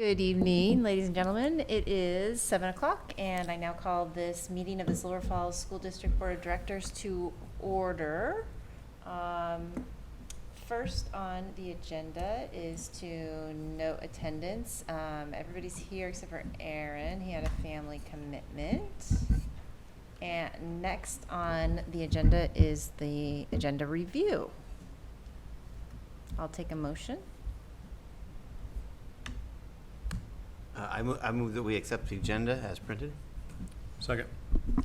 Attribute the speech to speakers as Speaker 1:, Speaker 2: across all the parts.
Speaker 1: Good evening, ladies and gentlemen. It is 7 o'clock, and I now call this meeting of the Silver Falls School District Board of Directors to order. First on the agenda is to note attendance. Everybody's here except for Aaron. He had a family commitment. And next on the agenda is the agenda review. I'll take a motion.
Speaker 2: I move that we accept the agenda as printed.
Speaker 3: Second.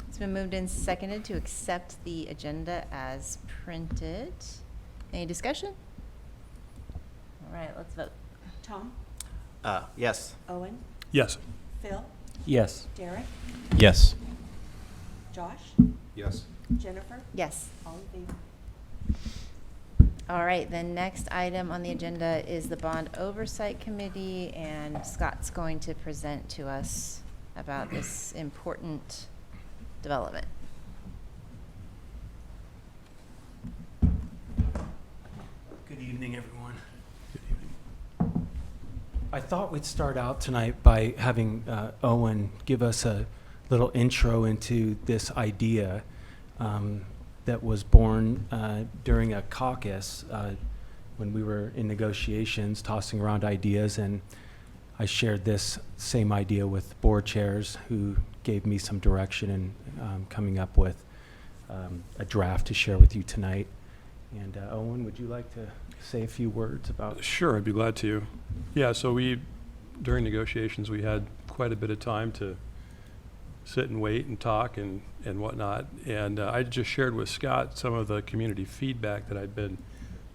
Speaker 1: It's been moved and seconded to accept the agenda as printed. Any discussion? All right, let's vote.
Speaker 4: Tom?
Speaker 2: Yes.
Speaker 4: Owen?
Speaker 3: Yes.
Speaker 4: Phil?
Speaker 5: Yes.
Speaker 4: Derek?
Speaker 3: Yes.
Speaker 4: Josh?
Speaker 3: Yes.
Speaker 4: Jennifer?
Speaker 1: Yes.
Speaker 4: All in favor?
Speaker 1: All right, the next item on the agenda is the Bond Oversight Committee, and Scott's going to present to us about this important development.
Speaker 5: Good evening, everyone. I thought we'd start out tonight by having Owen give us a little intro into this idea that was born during a caucus when we were in negotiations, tossing around ideas, and I shared this same idea with board chairs who gave me some direction in coming up with a draft to share with you tonight. And Owen, would you like to say a few words about?
Speaker 3: Sure, I'd be glad to. Yeah, so during negotiations, we had quite a bit of time to sit and wait and talk and whatnot. And I just shared with Scott some of the community feedback that I'd been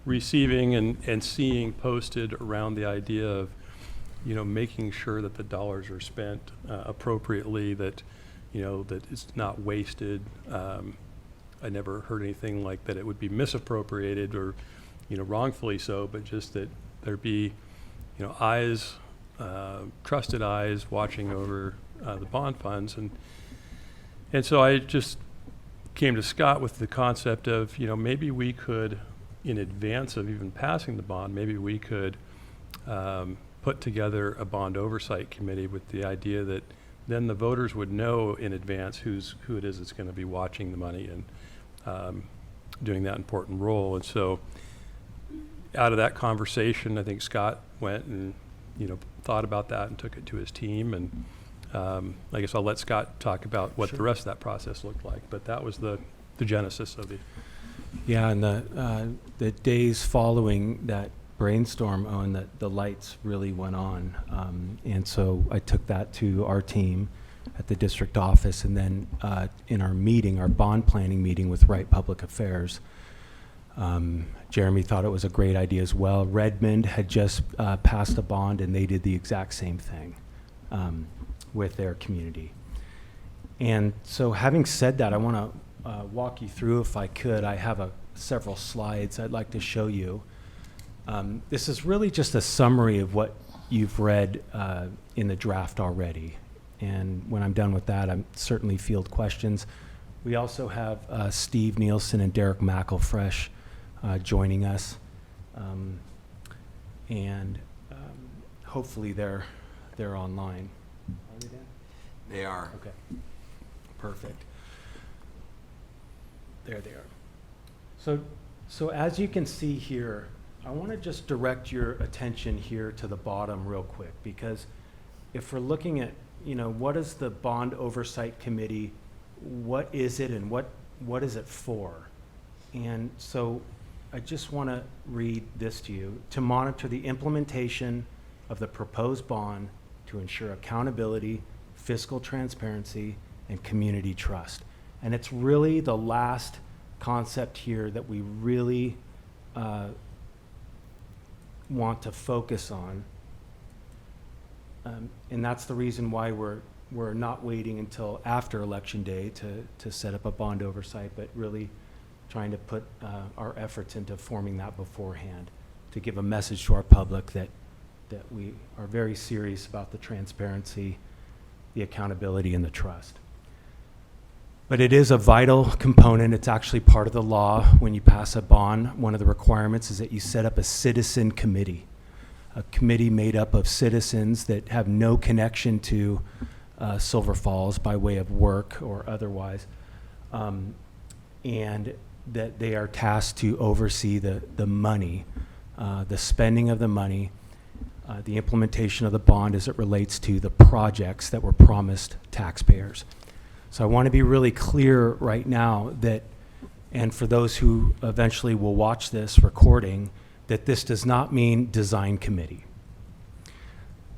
Speaker 3: receiving and seeing posted around the idea of, making sure that the dollars are spent appropriately, that, that it's not wasted. I never heard anything like that it would be misappropriated or, wrongfully so, but just that there be, eyes, trusted eyes watching over the bond funds. And so I just came to Scott with the concept of, maybe we could, in advance of even passing the bond, maybe we could put together a bond oversight committee with the idea that then the voters would know in advance who it is that's going to be watching the money and doing that important role. And so out of that conversation, I think Scott went and, thought about that and took it to his team. And I guess I'll let Scott talk about what the rest of that process looked like, but that was the genesis of the.
Speaker 5: Yeah, and the days following that brainstorm, Owen, the lights really went on. And so I took that to our team at the district office, and then in our meeting, our bond planning meeting with Wright Public Affairs, Jeremy thought it was a great idea as well. Redmond had just passed a bond, and they did the exact same thing with their community. And so having said that, I want to walk you through, if I could. I have several slides I'd like to show you. This is really just a summary of what you've read in the draft already. And when I'm done with that, I'm certainly field questions. We also have Steve Nielsen and Derek McElfresh joining us. And hopefully they're online. Are they there?
Speaker 2: They are.
Speaker 5: Okay, perfect. There they are. So as you can see here, I want to just direct your attention here to the bottom real quick, because if we're looking at, what is the Bond Oversight Committee, what is it, and what is it for? And so I just want to read this to you: to monitor the implementation of the proposed bond to ensure accountability, fiscal transparency, and community trust. And it's really the last concept here that we really want to focus on. And that's the reason why we're not waiting until after Election Day to set up a bond oversight, but really trying to put our efforts into forming that beforehand, to give a message to our public that we are very serious about the transparency, the accountability, and the trust. But it is a vital component. It's actually part of the law. When you pass a bond, one of the requirements is that you set up a citizen committee. a committee made up of citizens that have no connection to Silver Falls by way of work or otherwise, and that they are tasked to oversee the money, the spending of the money, the implementation of the bond as it relates to the projects that were promised taxpayers. So I want to be really clear right now that, and for those who eventually will watch this recording, that this does not mean design committee.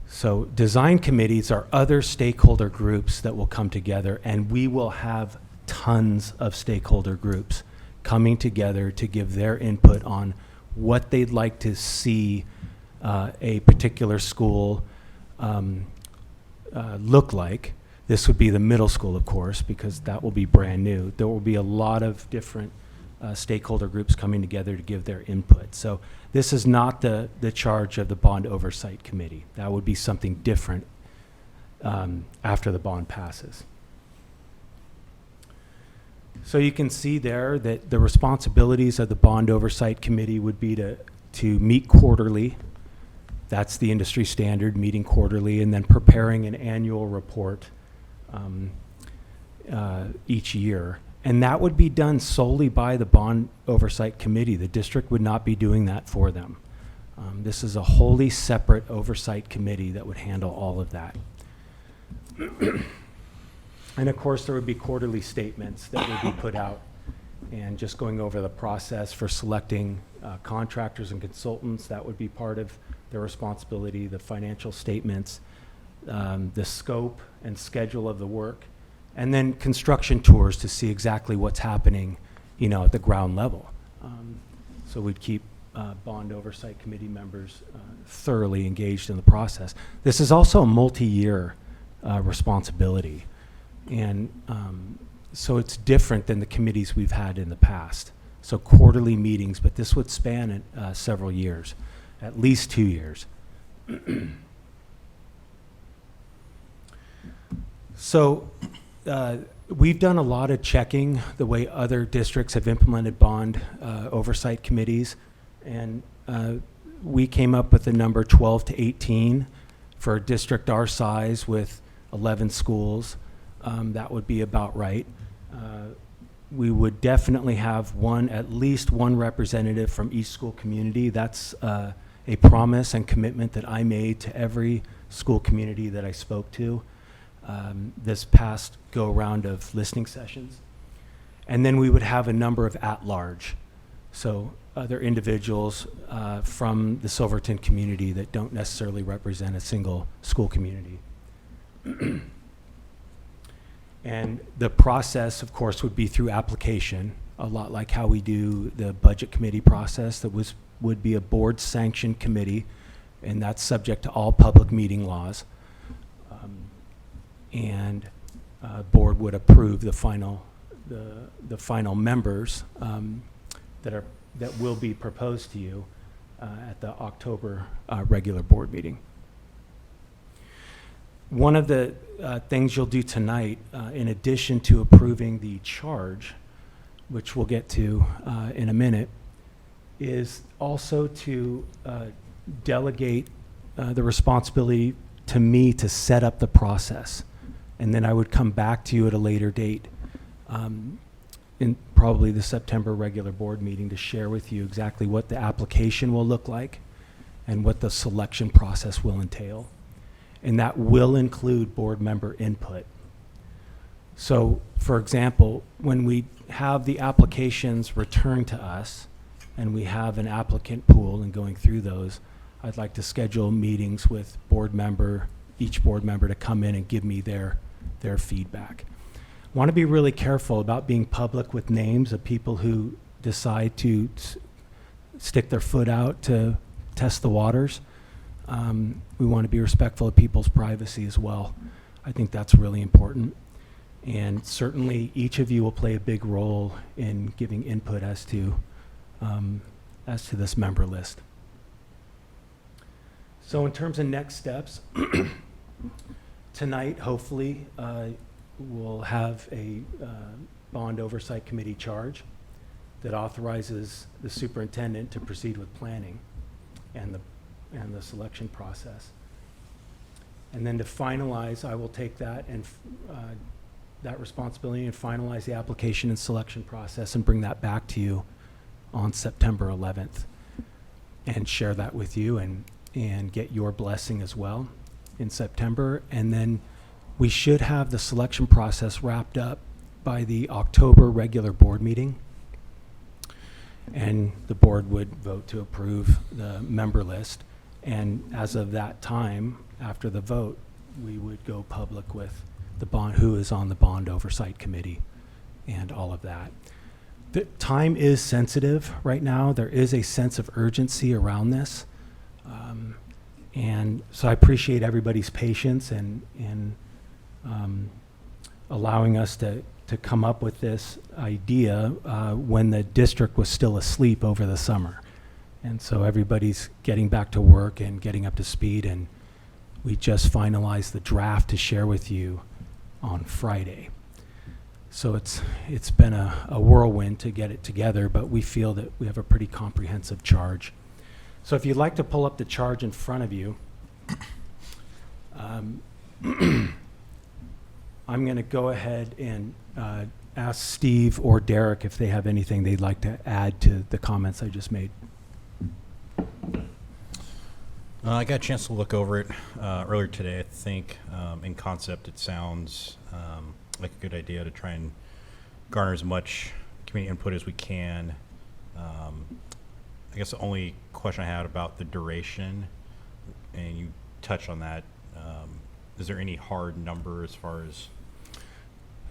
Speaker 5: So design committees are other stakeholder groups that will come together, and we will have tons of stakeholder groups coming together to give their input on what they'd like to see a particular school look like. This would be the middle school, of course, because that will be brand new. There will be a lot of different stakeholder groups coming together to give their input. So this is not the charge of the Bond Oversight Committee. That would be something different after the bond passes. So you can see there that the responsibilities of the Bond Oversight Committee would be to meet quarterly. That's the industry standard, meeting quarterly, and then preparing an annual report each year. And that would be done solely by the Bond Oversight Committee. The district would not be doing that for them. This is a wholly separate oversight committee that would handle all of that. And of course, there would be quarterly statements that would be put out, and just going over the process for selecting contractors and consultants. That would be part of their responsibility, the financial statements, the scope and schedule of the work, and then construction tours to see exactly what's happening, at the ground level. So we'd keep Bond Oversight Committee members thoroughly engaged in the process. This is also a multi-year responsibility. And so it's different than the committees we've had in the past. So quarterly meetings, but this would span several years, at least 2 years. So we've done a lot of checking the way other districts have implemented bond oversight committees, and we came up with the number 12 to 18 for a district our size with 11 schools. That would be about right. We would definitely have at least one representative from each school community. That's a promise and commitment that I made to every school community that I spoke to this past go-round of listening sessions. And then we would have a number of at-large, so other individuals from the Silverton community that don't necessarily represent a single school community. And the process, of course, would be through application, a lot like how we do the budget committee process. That would be a board-sanctioned committee, and that's subject to all public meeting laws. And board would approve the final members that will be proposed to you at the October regular board meeting. One of the things you'll do tonight, in addition to approving the charge, which we'll get to in a minute, is also to delegate the responsibility to me to set up the process. And then I would come back to you at a later date in probably the September regular board meeting to share with you exactly what the application will look like and what the selection process will entail. And that will include board member input. So, for example, when we have the applications returned to us and we have an applicant pool and going through those, I'd like to schedule meetings with each board member to come in and give me their feedback. I want to be really careful about being public with names of people who decide to stick their foot out to test the waters. We want to be respectful of people's privacy as well. I think that's really important. And certainly each of you will play a big role in giving input as to this member list. So in terms of next steps, tonight, hopefully, we'll have a bond oversight committee charge that authorizes the superintendent to proceed with planning and and the selection process. And then to finalize, I will take that and that responsibility and finalize the application and selection process and bring that back to you on September 11th and share that with you and get your blessing as well in September. And then we should have the selection process wrapped up by the October regular board meeting. And the board would vote to approve the member list. And as of that time, after the vote, we would go public with the bond, who is on the bond oversight committee and all of that. The time is sensitive right now. There is a sense of urgency around this. And so I appreciate everybody's patience and allowing us to come up with this idea when the district was still asleep over the summer. And so everybody's getting back to work and getting up to speed, and we just finalized the draft to share with you on Friday. So it's been a whirlwind to get it together, but we feel that we have a pretty comprehensive charge. So if you'd like to pull up the charge in front of you, I'm going to go ahead and ask Steve or Derek if they have anything they'd like to add to the comments I just made.
Speaker 6: I got a chance to look over it earlier today. I think in concept it sounds like a good idea to try and garner as much community input as we can. I guess the only question I had about the duration, and you touched on that, is there any hard number as far as?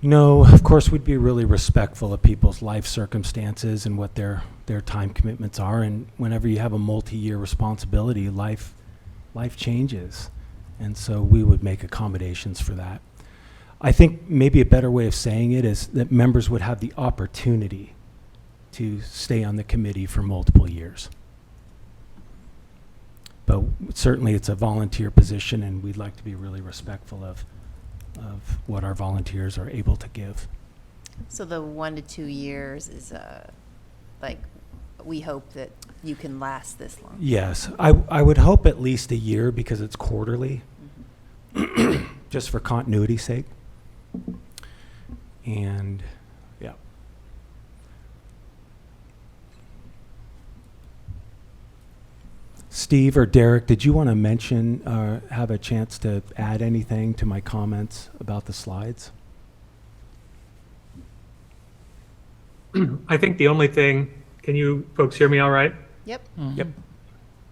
Speaker 5: No, of course, we'd be really respectful of people's life circumstances and what their time commitments are. And whenever you have a multi-year responsibility, life changes. And so we would make accommodations for that. I think maybe a better way of saying it is that members would have the opportunity to stay on the committee for multiple years. But certainly it's a volunteer position, and we'd like to be really respectful of what our volunteers are able to give.
Speaker 1: So the 1 to 2 years is like, we hope that you can last this long.
Speaker 5: Yes, I would hope at least a year because it's quarterly, just for continuity's sake. And yeah. Steve or Derek, did you want to mention, have a chance to add anything to my comments about the slides?
Speaker 7: I think the only thing, can you folks hear me all right?
Speaker 1: Yep.
Speaker 5: Yep.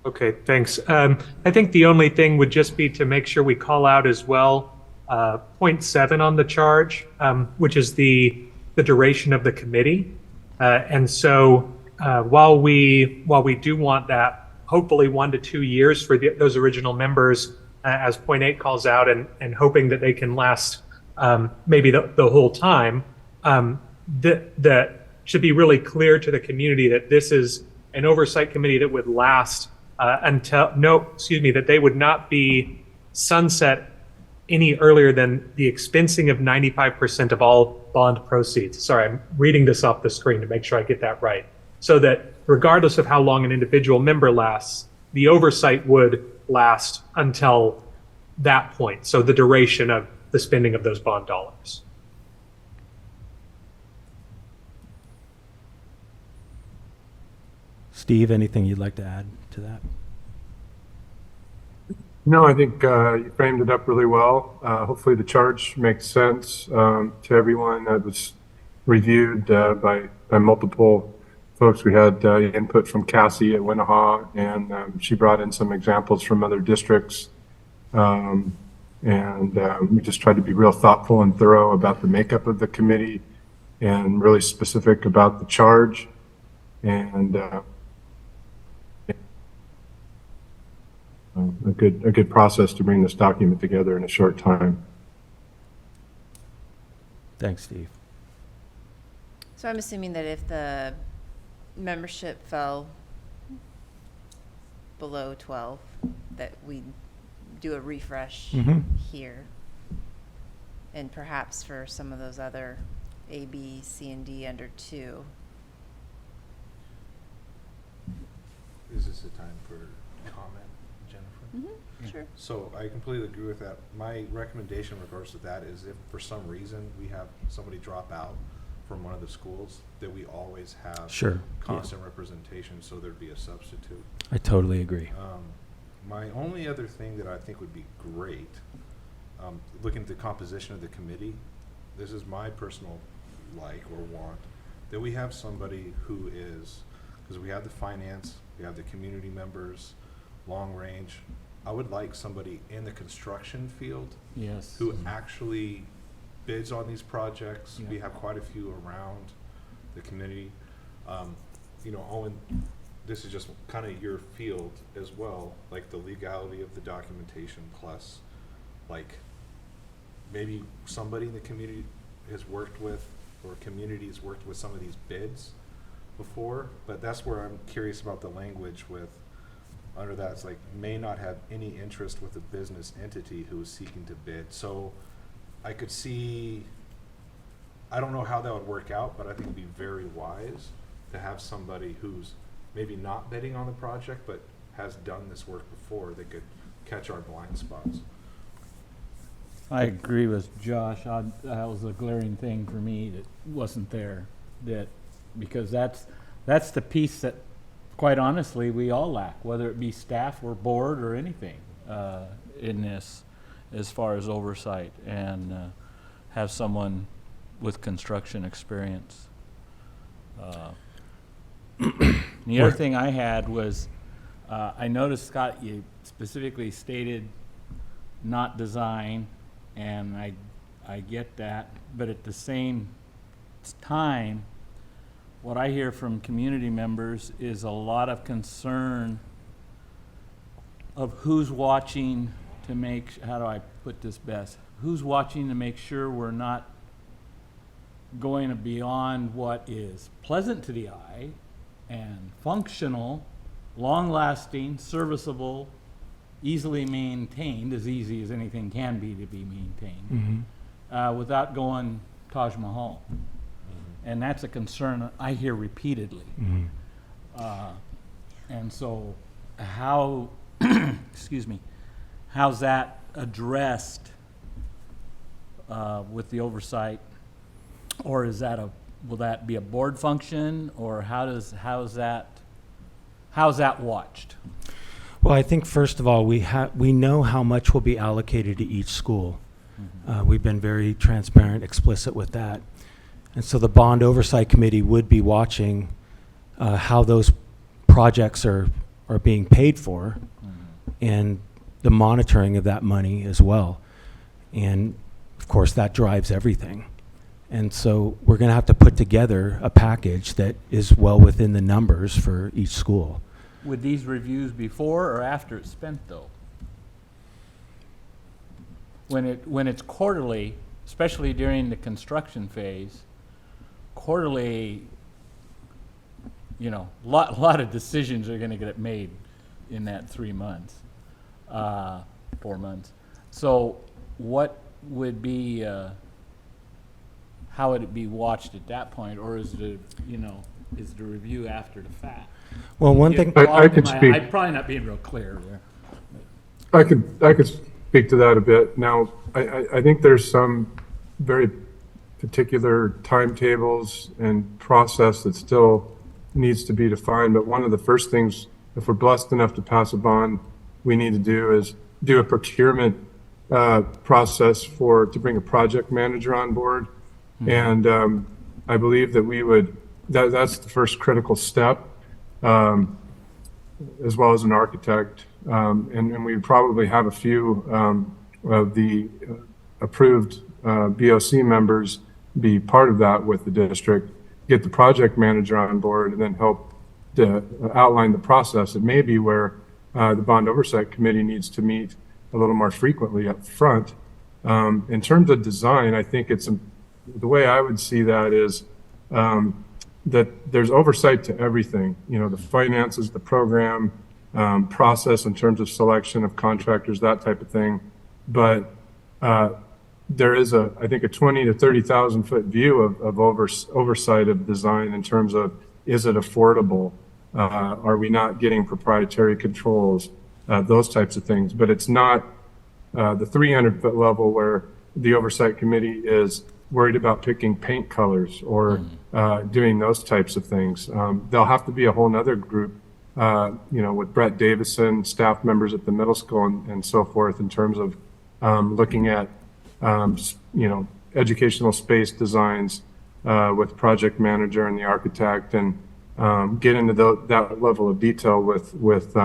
Speaker 7: Okay, thanks. I think the only thing would just be to make sure we call out as well point 7 on the charge, which is the duration of the committee. And so while we do want that, hopefully 1 to 2 years for those original members, as point 8 calls out, and hoping that they can last maybe the whole time, that should be really clear to the community that this is an oversight committee that would last that they would not be sunset any earlier than the expensing of 95% of all bond proceeds. Sorry, I'm reading this off the screen to make sure I get that right. So that regardless of how long an individual member lasts, the oversight would last until that point. So the duration of the spending of those bond dollars.
Speaker 5: Steve, anything you'd like to add to that?
Speaker 8: No, I think you framed it up really well. Hopefully the charge makes sense to everyone. That was reviewed by multiple folks. We had input from Cassie at Winnahaw, and she brought in some examples from other districts. We just tried to be real thoughtful and thorough about the makeup of the committee and really specific about the charge. And a good process to bring this document together in a short time.
Speaker 5: Thanks, Steve.
Speaker 1: So I'm assuming that if the membership fell below 12, that we do a refresh here. And perhaps for some of those other A, B, C, and D under 2.
Speaker 9: Is this a time for comment? Jennifer?
Speaker 1: Sure.
Speaker 9: So I completely agree with that. My recommendation in regards to that is if for some reason we have somebody drop out from one of the schools, that we always have
Speaker 5: Sure.
Speaker 9: constant representation, so there'd be a substitute.
Speaker 5: I totally agree.
Speaker 9: My only other thing that I think would be great, looking at the composition of the committee, this is my personal like or want, that we have somebody who is, because we have the finance, we have the community members, long range. I would like somebody in the construction field
Speaker 10: Yes.
Speaker 9: who actually bids on these projects. We
Speaker 10: Yeah.
Speaker 9: have quite a few around the community. You know, Owen, this is just kind of your field as well, like the legality of the documentation plus, like, maybe somebody in the community has worked with, or community has worked with some of these bids before, but that's where I'm curious about the language with, under that, it's like, may not have any interest with a business entity who is seeking to bid. So I could see, I don't know how that would work out, but I think it'd be very wise to have somebody who's maybe not bidding on the project, but has done this work before, that could catch our blind spots.
Speaker 10: I agree with Josh. That was a glaring thing for me that wasn't there. Because that's the piece that, quite honestly, we all lack, whether it be staff or board or anything in this, as far as oversight, and have someone with construction experience. The other thing I had was, I noticed, Scott, you specifically stated not design, and I get that, but at the same time, what I hear from community members is a lot of concern of who's watching to make, how do I put this best? Who's watching to make sure we're not going beyond what is pleasant to the eye and functional, long-lasting, serviceable, easily maintained, as easy as anything can be to be maintained, without going Taj Mahal. And that's a concern I hear repeatedly. And so how, excuse me, how's that addressed with the oversight? Or is that will that be a board function, or how's that watched?
Speaker 5: Well, I think first of all, we know how much will be allocated to each school. We've been very transparent, explicit with that. And so the Bond Oversight Committee would be watching how those projects are being paid for, and the monitoring of that money as well. And of course, that drives everything. And so we're going to have to put together a package that is well within the numbers for each school.
Speaker 10: Would these reviews before or after it's spent, though? When it's quarterly, especially during the construction phase, quarterly, you know, lot of decisions are going to get made in that 3 months, 4 months. So what would be, how would it be watched at that point, or is the review after the fact?
Speaker 5: Well, one thing,
Speaker 8: I could speak.
Speaker 10: I'm probably not being real clear there.
Speaker 8: I could speak to that a bit. Now, I think there's some very particular timetables and process that still needs to be defined. But one of the first things, if we're blessed enough to pass a bond, we need to do is do a procurement process to bring a project manager on board. And I believe that that's the first critical step, as well as an architect. And we probably have a few of the approved BOC members be part of that with the district, get the project manager on board, and then help to outline the process. It may be where the Bond Oversight Committee needs to meet a little more frequently up front. In terms of design, I think the way I would see that is that there's oversight to everything, the finances, the program, process in terms of selection of contractors, that type of thing. But there is I think a 20 to 30,000 foot view of oversight of design in terms of, is it affordable? Are we not getting proprietary controls? those types of things. But it's not the 300-foot level where the oversight committee is worried about picking paint colors or doing those types of things. There'll have to be a whole nother group, with Brett Davison, staff members at the middle school and so forth, in terms of looking at, educational space designs with project manager and the architect, and get into that level of detail with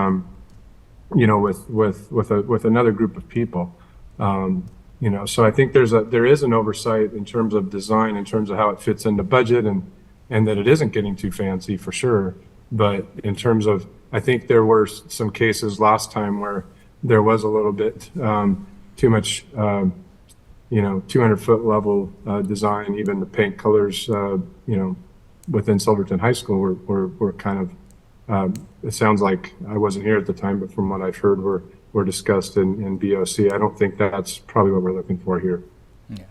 Speaker 8: another group of people. So I think there is an oversight in terms of design, in terms of how it fits into budget, and that it isn't getting too fancy for sure. But in terms of, I think there were some cases last time where there was a little bit too much, 200-foot level design. Even the paint colors, within Silverton High School were kind of, it sounds like, I wasn't here at the time, but from what I've heard, were discussed in BOC. I don't think that's probably what we're looking for here.
Speaker 10: Yeah.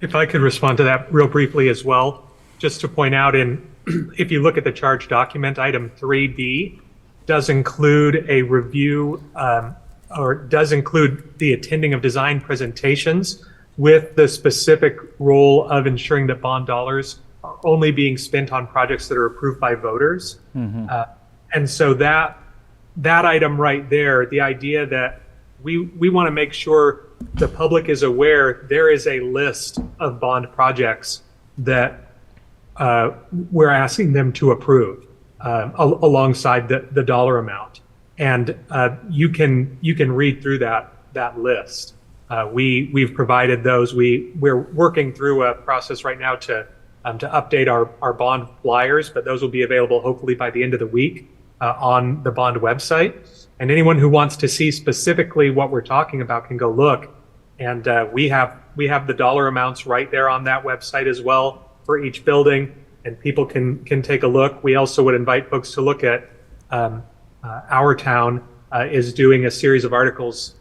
Speaker 7: If I could respond to that real briefly as well, just to point out, if you look at the charge document, item 3B does include a review, or does include the attending of design presentations with the specific role of ensuring that bond dollars are only being spent on projects that are approved by voters. And so that item right there, the idea that we want to make sure the public is aware there is a list of bond projects that we're asking them to approve alongside the dollar amount. And you can read through that list. We've provided those. We're working through a process right now to update our bond flyers, but those will be available hopefully by the end of the week on the bond website. And anyone who wants to see specifically what we're talking about can go look. And we have the dollar amounts right there on that website as well for each building, and people can take a look. We also would invite folks to look at Our Town is doing a series of articles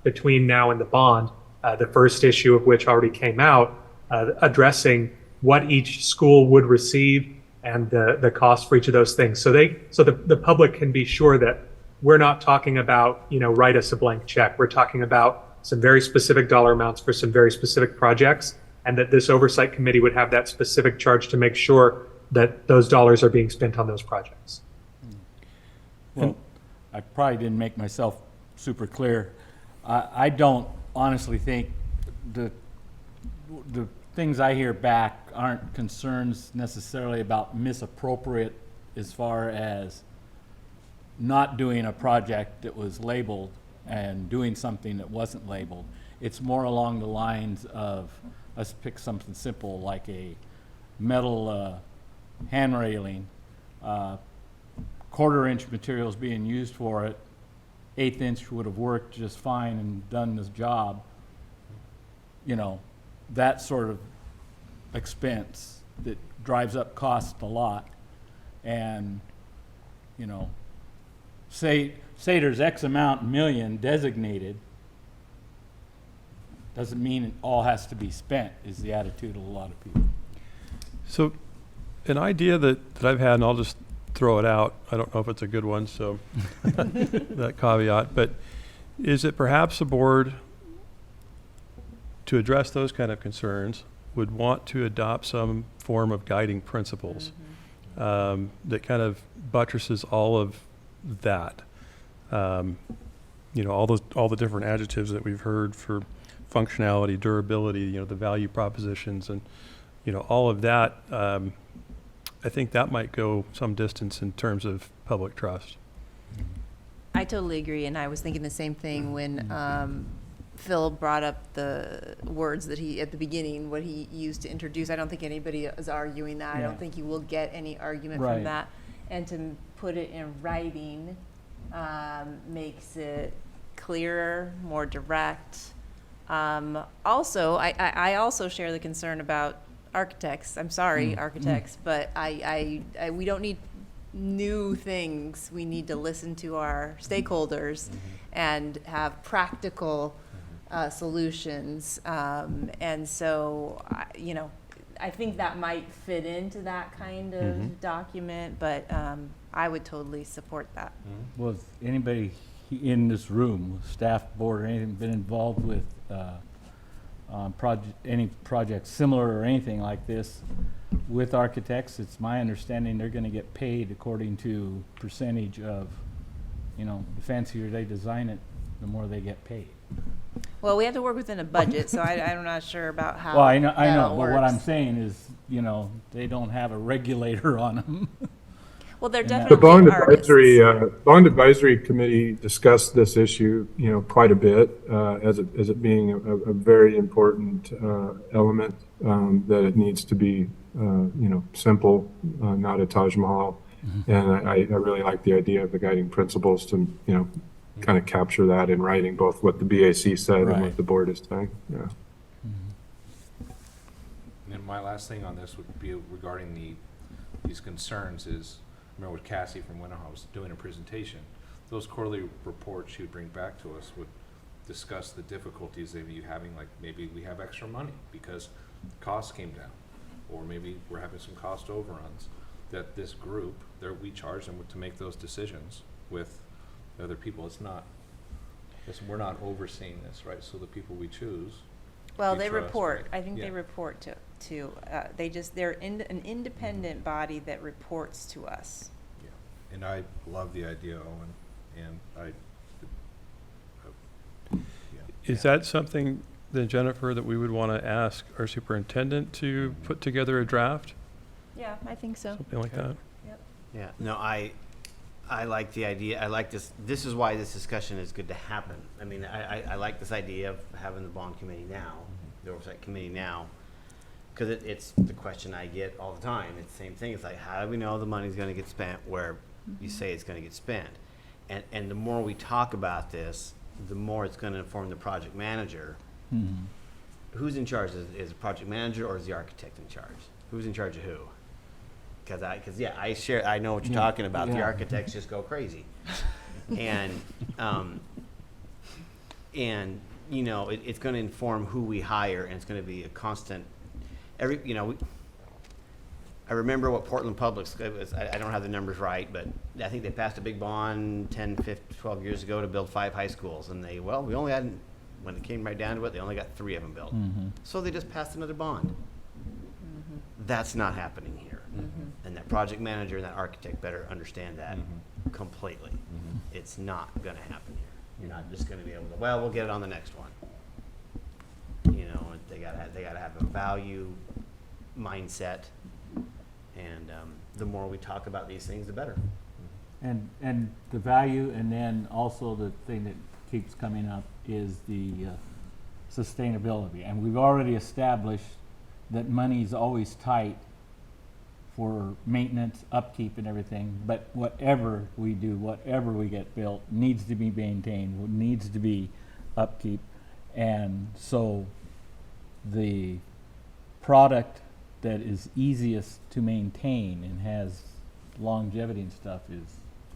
Speaker 7: between now and the bond, the first issue of which already came out, addressing what each school would receive and the cost for each of those things. So the public can be sure that we're not talking about, write us a blank check. We're talking about some very specific dollar amounts for some very specific projects, and that this oversight committee would have that specific charge to make sure that those dollars are being spent on those projects.
Speaker 10: Well, I probably didn't make myself super clear. I don't honestly think the things I hear back aren't concerns necessarily about misappropriate as far as not doing a project that was labeled and doing something that wasn't labeled. It's more along the lines of, let's pick something simple like a metal hand railing, quarter-inch materials being used for it, 1/8 inch would have worked just fine and done this job. That sort of expense that drives up cost a lot. And, say there's X amount million designated, doesn't mean it all has to be spent, is the attitude of a lot of people.
Speaker 3: So an idea that I've had, and I'll just throw it out, I don't know if it's a good one, so that caveat, but is it perhaps the board, to address those kind of concerns, would want to adopt some form of guiding principles that kind of buttresses all of that? All the different adjectives that we've heard for functionality, durability, the value propositions, and all of that. I think that might go some distance in terms of public trust.
Speaker 1: I totally agree, and I was thinking the same thing when Phil brought up the words that he, at the beginning, what he used to introduce. I don't think anybody is arguing that. I don't think you will get any argument from that. And to put it in writing makes it clearer, more direct. Also, I also share the concern about architects. I'm sorry, architects, but we don't need new things. We need to listen to our stakeholders and have practical solutions. And so, I think that might fit into that kind of document, but I would totally support that.
Speaker 10: Was anybody in this room, staff, board, or anything, been involved with any project similar or anything like this with architects? It's my understanding they're going to get paid according to percentage of, the fancier they design it, the more they get paid.
Speaker 1: Well, we have to work within a budget, so I'm not sure about how
Speaker 10: Well, I know,
Speaker 1: that
Speaker 10: but what I'm
Speaker 1: works.
Speaker 10: saying is, they don't have a regulator on them.
Speaker 1: Well, they're
Speaker 10: And that-
Speaker 8: The
Speaker 1: definitely artists.
Speaker 8: bond advisory committee discussed this issue, quite a bit, as it being a very important, element, that it needs to be, simple, not a Taj Mahal. And I really like the idea of the guiding principles to, kind of capture that in writing, both what the BAC said and
Speaker 10: Right.
Speaker 8: what the board is saying, yeah.
Speaker 9: And then my last thing on this would be regarding these concerns is, remember with Cassie from Winterhouse was doing a presentation, those quarterly reports she would bring back to us would discuss the difficulties they be having, like maybe we have extra money because costs came down, or maybe we're having some cost overruns, that this group, we charge them to make those decisions with other people. We're not overseeing this, right? So the people we choose.
Speaker 1: Well,
Speaker 9: we
Speaker 1: they
Speaker 9: trust,
Speaker 1: report.
Speaker 9: right?
Speaker 1: I think they
Speaker 9: Yeah.
Speaker 1: report they're an independent body that reports to us.
Speaker 9: Yeah, and I love the idea, Owen, and yeah.
Speaker 3: Is that something, then Jennifer, that we would want to ask our superintendent to put together a draft?
Speaker 1: Yeah, I think so.
Speaker 3: Something like that?
Speaker 2: Yeah, no, I like the idea. I like this. This is why this discussion is good to happen. I mean, I like this idea of having the bond committee now, the oversight committee now, because it's the question I get all the time. It's the same thing. It's like, how do we know the money's going to get spent where you say it's going to get spent? And the more we talk about this, the more it's going to inform the project manager. Who's in charge? Is the project manager or is the architect in charge? Who's in charge of who? Because I know what you're talking about. The
Speaker 10: Yeah.
Speaker 2: architects just go crazy, and it's going to inform who we hire, and it's going to be a constant. I remember what Portland Public's, I don't have the numbers right, but I think they passed a big bond 10, 15, 12 years ago to build 5 high schools, and we only had, when it came right down to it, they only got 3 of them built. So they just passed another bond. That's not happening here. And that project manager and that architect better understand that completely. It's not going to happen here. You're not just going to be able to, we'll get it on the next one. They got to have a value mindset, and the more we talk about these things, the better.
Speaker 10: And the value, and then also the thing that keeps coming up is the sustainability. And we've already established that money's always tight for maintenance, upkeep, and everything. But whatever we do, whatever we get built, needs to be maintained, needs to be upkeep. And so the product that is easiest to maintain and has longevity and stuff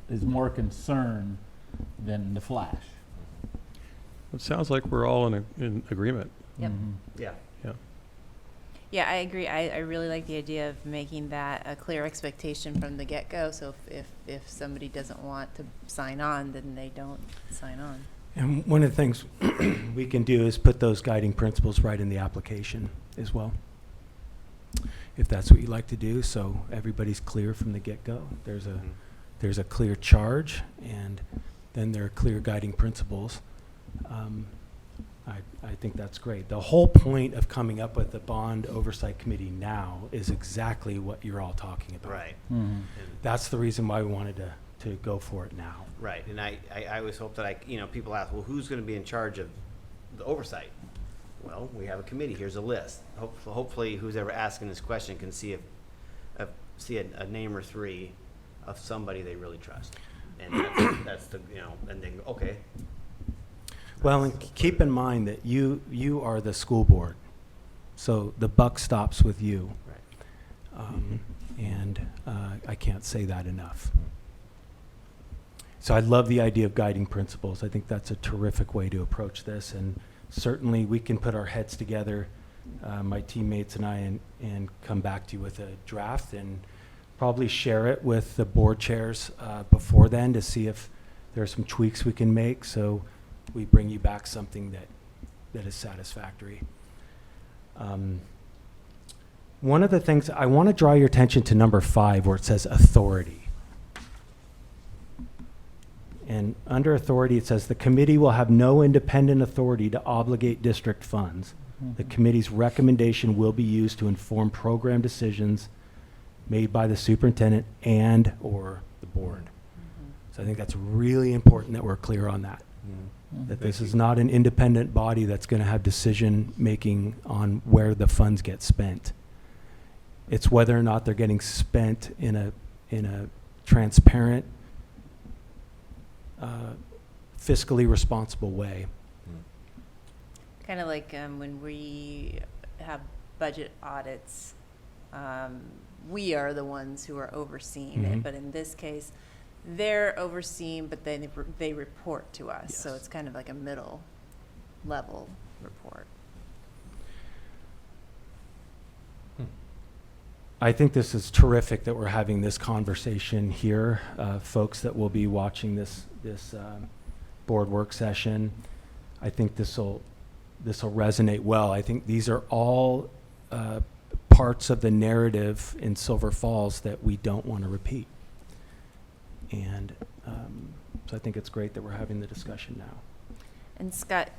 Speaker 10: is more concern than the flash.
Speaker 3: It sounds like we're all in agreement.
Speaker 1: Yep.
Speaker 2: Yeah.
Speaker 3: Yeah.
Speaker 1: Yeah, I agree. I really like the idea of making that a clear expectation from the get-go. So if somebody doesn't want to sign on, then they don't sign on.
Speaker 5: And one of the things we can do is put those guiding principles right in the application as well, if that's what you like to do, so everybody's clear from the get-go. There's a clear charge, and then there are clear guiding principles. I think that's great. The whole point of coming up with the bond oversight committee now is exactly what you're all talking about.
Speaker 2: Right.
Speaker 5: That's the reason why we wanted to go for it now.
Speaker 2: Right, and I always hope that people ask, well, who's going to be in charge of the oversight? Well, we have a committee. Here's a list. Hopefully, who's ever asking this question can see a name or 3 of somebody they really trust, and that's the and then okay.
Speaker 5: Well, and keep in mind that you are the school board, so the buck stops with you.
Speaker 2: Right.
Speaker 5: And I can't say that enough. So I love the idea of guiding principles. I think that's a terrific way to approach this, and certainly we can put our heads together, my teammates and I, and come back to you with a draft, and probably share it with the board chairs before then to see if there are some tweaks we can make, so we bring you back something that is satisfactory. One of the things, I want to draw your attention to number 5 where it says authority. And under authority, it says the committee will have no independent authority to obligate district funds. The committee's recommendation will be used to inform program decisions made by the superintendent and or the board. So I think that's really important that we're clear on that. That this is not an independent body that's going to have decision-making on where the funds get spent. It's whether or not they're getting spent in a transparent, fiscally responsible way.
Speaker 1: Kind of like when we have budget audits, we are the ones who are overseeing
Speaker 5: Mhm.
Speaker 1: it. But in this case, they're overseeing, but then they report to us. So
Speaker 5: Yes.
Speaker 1: it's kind of like a middle level report.
Speaker 5: I think this is terrific that we're having this conversation here. Folks that will be watching this board work session, I think this will resonate well. I think these are all parts of the narrative in Silver Falls that we don't want to repeat. And so I think it's great that we're having the discussion now.
Speaker 1: And Scott,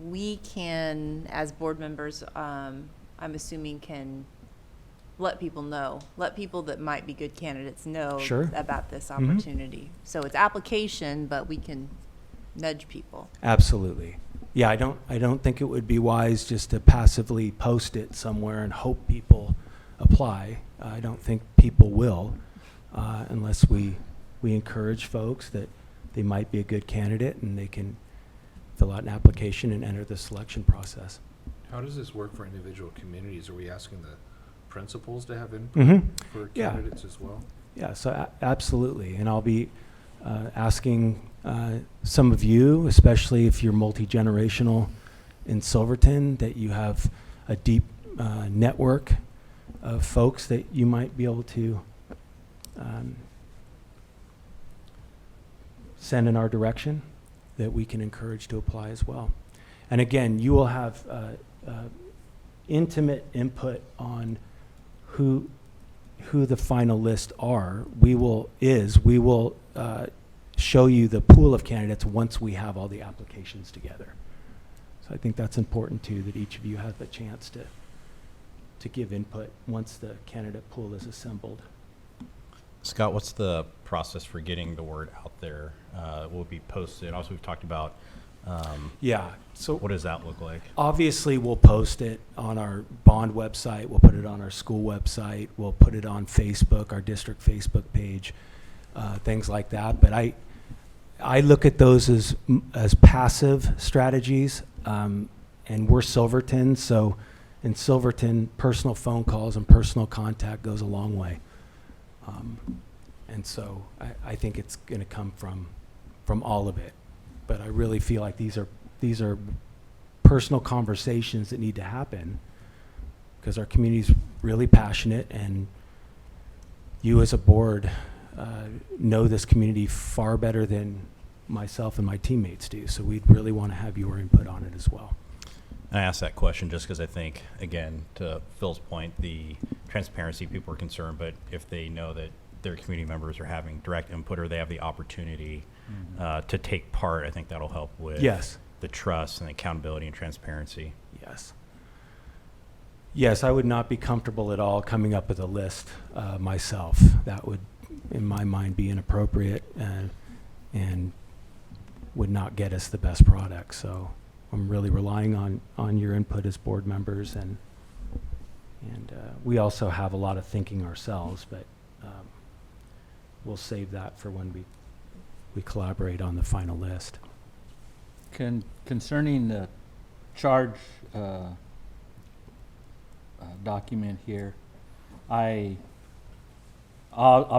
Speaker 1: we can, as board members, I'm assuming can let people that might be good candidates know
Speaker 5: Sure.
Speaker 1: about this
Speaker 5: Mhm.
Speaker 1: opportunity. So it's application, but we can nudge people.
Speaker 5: Absolutely. Yeah, I don't think it would be wise just to passively post it somewhere and hope people apply. I don't think people will, unless we encourage folks that they might be a good candidate and they can fill out an application and enter the selection process.
Speaker 9: How does this work for individual communities? Are we asking the principals to have input
Speaker 5: Mhm.
Speaker 9: for
Speaker 5: Yeah.
Speaker 9: candidates as well?
Speaker 5: Yeah, so absolutely. And I'll be asking some of you, especially if you're multi-generational in Silverton, that you have a deep network of folks that you might be able to send in our direction that we can encourage to apply as well. And again, you will have intimate input on who the final list are. We will show you the pool of candidates once we have all the applications together. So I think that's important too, that each of you have a chance to give input once the candidate pool is assembled.
Speaker 6: Scott, what's the process for getting the word out there? Will it be posted? Also, we've talked about,
Speaker 5: Yeah, so
Speaker 6: what does that look like?
Speaker 5: obviously we'll post it on our bond website, we'll put it on our school website, we'll put it on Facebook, our district Facebook page, things like that. But I look at those as passive strategies, and we're Silverton, so in Silverton, personal phone calls and personal contact goes a long way. And so I think it's going to come from all of it. But I really feel like these are personal conversations that need to happen because our community's really passionate, and you as a board know this community far better than myself and my teammates do. So we'd really want to have your input on it as well.
Speaker 6: I asked that question just because I think, again, to Phil's point, the transparency, people are concerned, but if they know that their community members are having direct input or they have the opportunity to take part, I think that'll help with
Speaker 5: Yes.
Speaker 6: the trust and accountability and transparency.
Speaker 5: Yes. Yes, I would not be comfortable at all coming up with a list myself. That would, in my mind, be inappropriate and would not get us the best product. So I'm really relying on your input as board members, and we also have a lot of thinking ourselves, but we'll save that for when we collaborate on the final list.
Speaker 10: Concerning the charge document here, I'll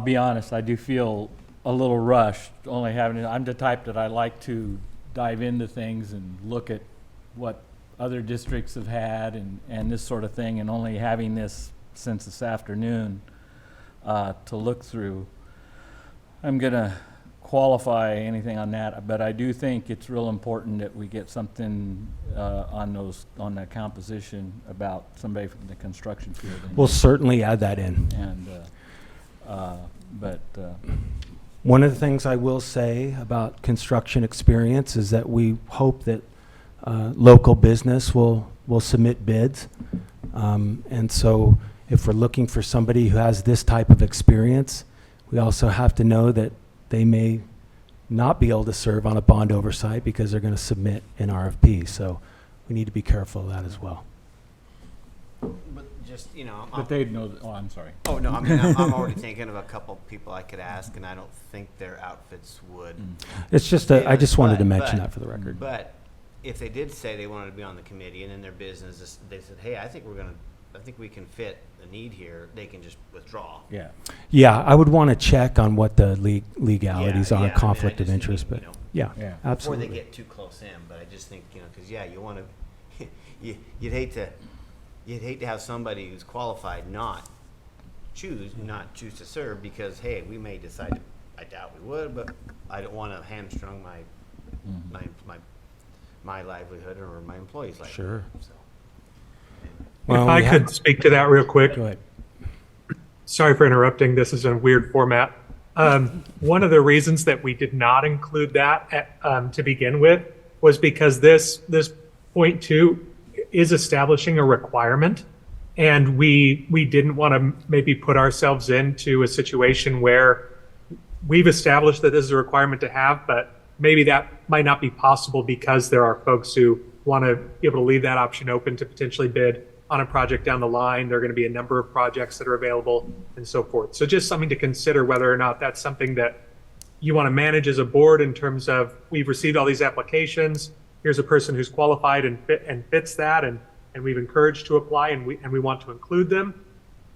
Speaker 10: be honest, I do feel a little rushed only having it. I'm the type that I like to dive into things and look at what other districts have had and this sort of thing, and only having this since this afternoon, to look through. I'm gonna qualify anything on that, but I do think it's real important that we get something on the composition about somebody from the construction field.
Speaker 5: We'll certainly add that in.
Speaker 10: But
Speaker 5: One of the things I will say about construction experience is that we hope that local business will submit bids. And so if we're looking for somebody who has this type of experience, we also have to know that they may not be able to serve on a bond oversight because they're going to submit an RFP. So we need to be careful of that as well.
Speaker 2: But just,
Speaker 10: but they'd know. I'm sorry.
Speaker 2: oh, no, I mean, I'm already thinking of a couple people I could ask, and I don't think their outfits would.
Speaker 5: It's just, I just wanted to mention that for the record.
Speaker 2: But if they did say they wanted to be on the committee, and in their business, they said, hey, I think we can fit the need here, they can just withdraw.
Speaker 10: Yeah.
Speaker 5: Yeah, I would want to check on what the legalities
Speaker 2: Yeah,
Speaker 5: are,
Speaker 2: yeah, I mean,
Speaker 5: conflict
Speaker 2: I
Speaker 5: of
Speaker 2: just
Speaker 5: interest,
Speaker 2: mean,
Speaker 5: but yeah,
Speaker 10: Yeah.
Speaker 5: absolutely.
Speaker 2: Before they get too close in, but I just think, because, you want to, you'd hate to have somebody who's qualified not choose to serve because, hey, we may decide, I doubt we would, but I don't want to hamstrung my livelihood or my employees' livelihood.
Speaker 5: Sure.
Speaker 2: So.
Speaker 5: Well,
Speaker 7: If I
Speaker 5: we
Speaker 7: could speak to that real quick.
Speaker 5: Go ahead.
Speaker 7: Sorry for interrupting. This is a weird format. One of the reasons that we did not include that to begin with was because this point 2 is establishing a requirement, and we didn't want to maybe put ourselves into a situation where we've established that this is a requirement to have, but maybe that might not be possible because there are folks who want to be able to leave that option open to potentially bid on a project down the line. There are going to be a number of projects that are available and so forth. So just something to consider whether or not that's something that you want to manage as a board in terms of, we've received all these applications, here's a person who's qualified and fits that, and we've encouraged to apply, and we want to include them,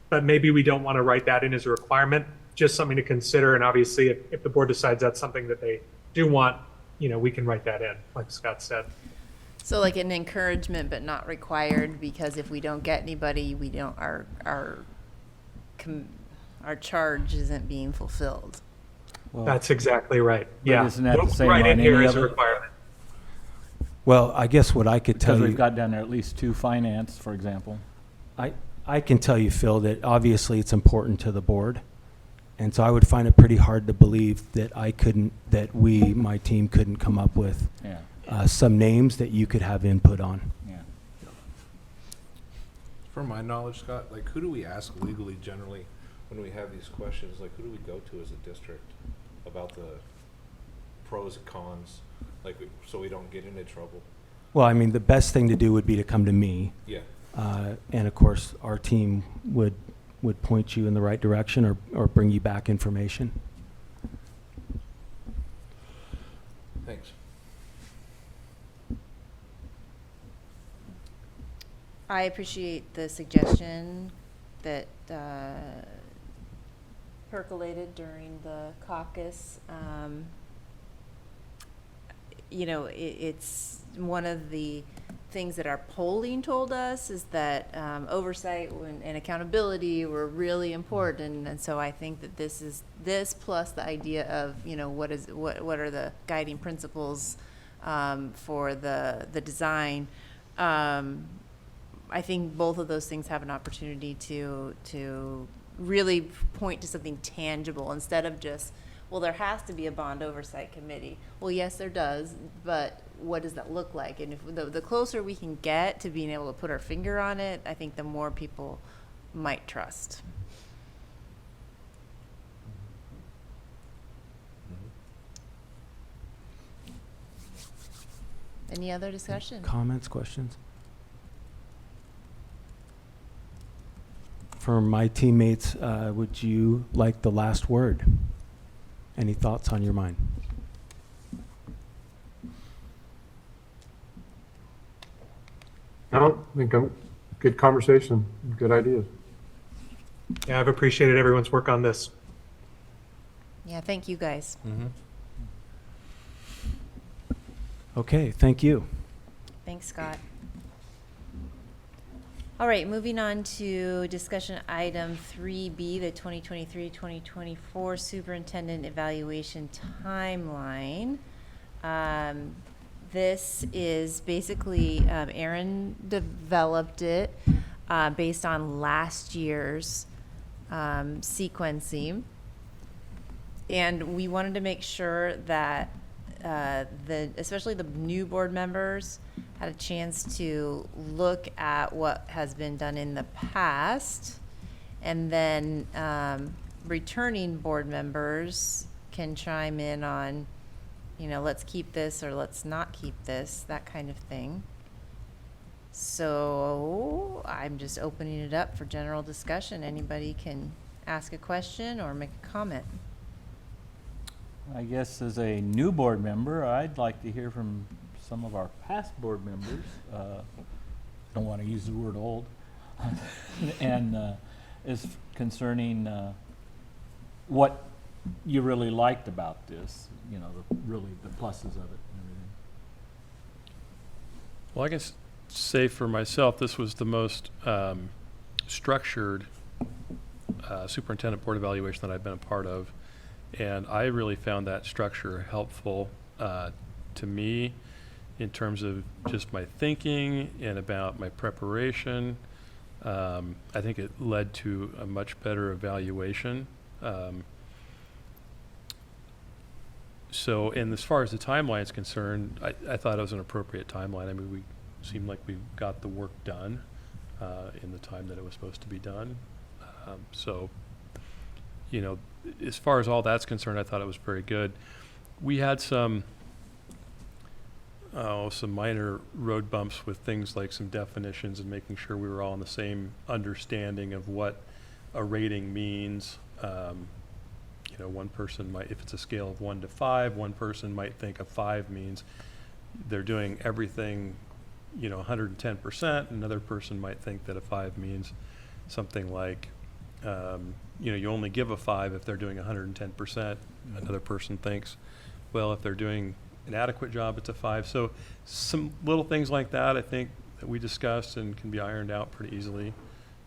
Speaker 7: but maybe we don't want to write that in as a requirement. Just something to consider, and obviously if the board decides that's something that they do want, we can write that in, like Scott said.
Speaker 1: So like an encouragement, but not required, because if we don't get anybody, we don't, our charge isn't being fulfilled.
Speaker 10: Well,
Speaker 7: That's exactly right.
Speaker 10: But
Speaker 7: Yeah.
Speaker 10: isn't that the
Speaker 7: Don't
Speaker 10: same
Speaker 7: write
Speaker 10: on
Speaker 7: in here
Speaker 10: any
Speaker 7: as a
Speaker 10: other-
Speaker 7: requirement.
Speaker 5: Well, I guess what I could tell
Speaker 10: because
Speaker 5: you.
Speaker 10: we've got down there at least 2 finance, for example.
Speaker 5: I can tell you, Phil, that obviously it's important to the board. And so I would find it pretty hard to believe that my team couldn't come up with
Speaker 10: Yeah.
Speaker 5: some names that you could have input on.
Speaker 10: Yeah.
Speaker 9: From my knowledge, Scott, like, who do we ask legally generally when we have these questions? Like, who do we go to as a district about the pros and cons, so we don't get into trouble?
Speaker 5: Well, I mean, the best thing to do would be to come to me.
Speaker 9: Yeah.
Speaker 5: And of course, our team would point you in the right direction or bring you back information.
Speaker 9: Thanks.
Speaker 1: I appreciate the suggestion that percolated during the caucus. It's one of the things that our polling told us is that oversight and accountability were really important, and so I think that this plus the idea of what are the guiding principles for the design. I think both of those things have an opportunity to really point to something tangible instead of just, well, there has to be a bond oversight committee. Well, yes, there does, but what does that look like? And if the closer we can get to being able to put our finger on it, I think the more people might trust. Any other discussion?
Speaker 5: Comments, questions? For my teammates, would you like the last word? Any thoughts on your mind?
Speaker 8: No, I think good conversation, good ideas.
Speaker 7: Yeah, I've appreciated everyone's work on this.
Speaker 1: Yeah, thank you guys.
Speaker 5: Okay, thank you.
Speaker 1: Thanks, Scott. All right, moving on to discussion item 3B, the 2023-2024 Superintendent Evaluation Timeline. This is basically, Aaron developed it based on last year's sequencing. And we wanted to make sure that especially the new board members had a chance to look at what has been done in the past. And then returning board members can chime in on, let's keep this or let's not keep this, that kind of thing. So I'm just opening it up for general discussion. Anybody can ask a question or make a comment.
Speaker 10: I guess as a new board member, I'd like to hear from some of our past board members. Don't want to use the word old. And is concerning what you really liked about this, really the pluses of it and everything.
Speaker 3: Well, I can say for myself, this was the most structured superintendent board evaluation that I've been a part of. And I really found that structure helpful to me in terms of just my thinking and about my preparation. I think it led to a much better evaluation. And as far as the timeline is concerned, I thought it was an appropriate timeline. I mean, we seemed like we got the work done in the time that it was supposed to be done. As far as all that's concerned, I thought it was very good. We had some minor road bumps with things like some definitions and making sure we were all on the same understanding of what a rating means. One person might, if it's a scale of 1 to 5, one person might think a 5 means they're doing everything, 110%. Another person might think that a 5 means something like, you only give a 5 if they're doing 110%. Another person thinks, well, if they're doing an adequate job, it's a 5. So some little things like that, I think, that we discussed and can be ironed out pretty easily.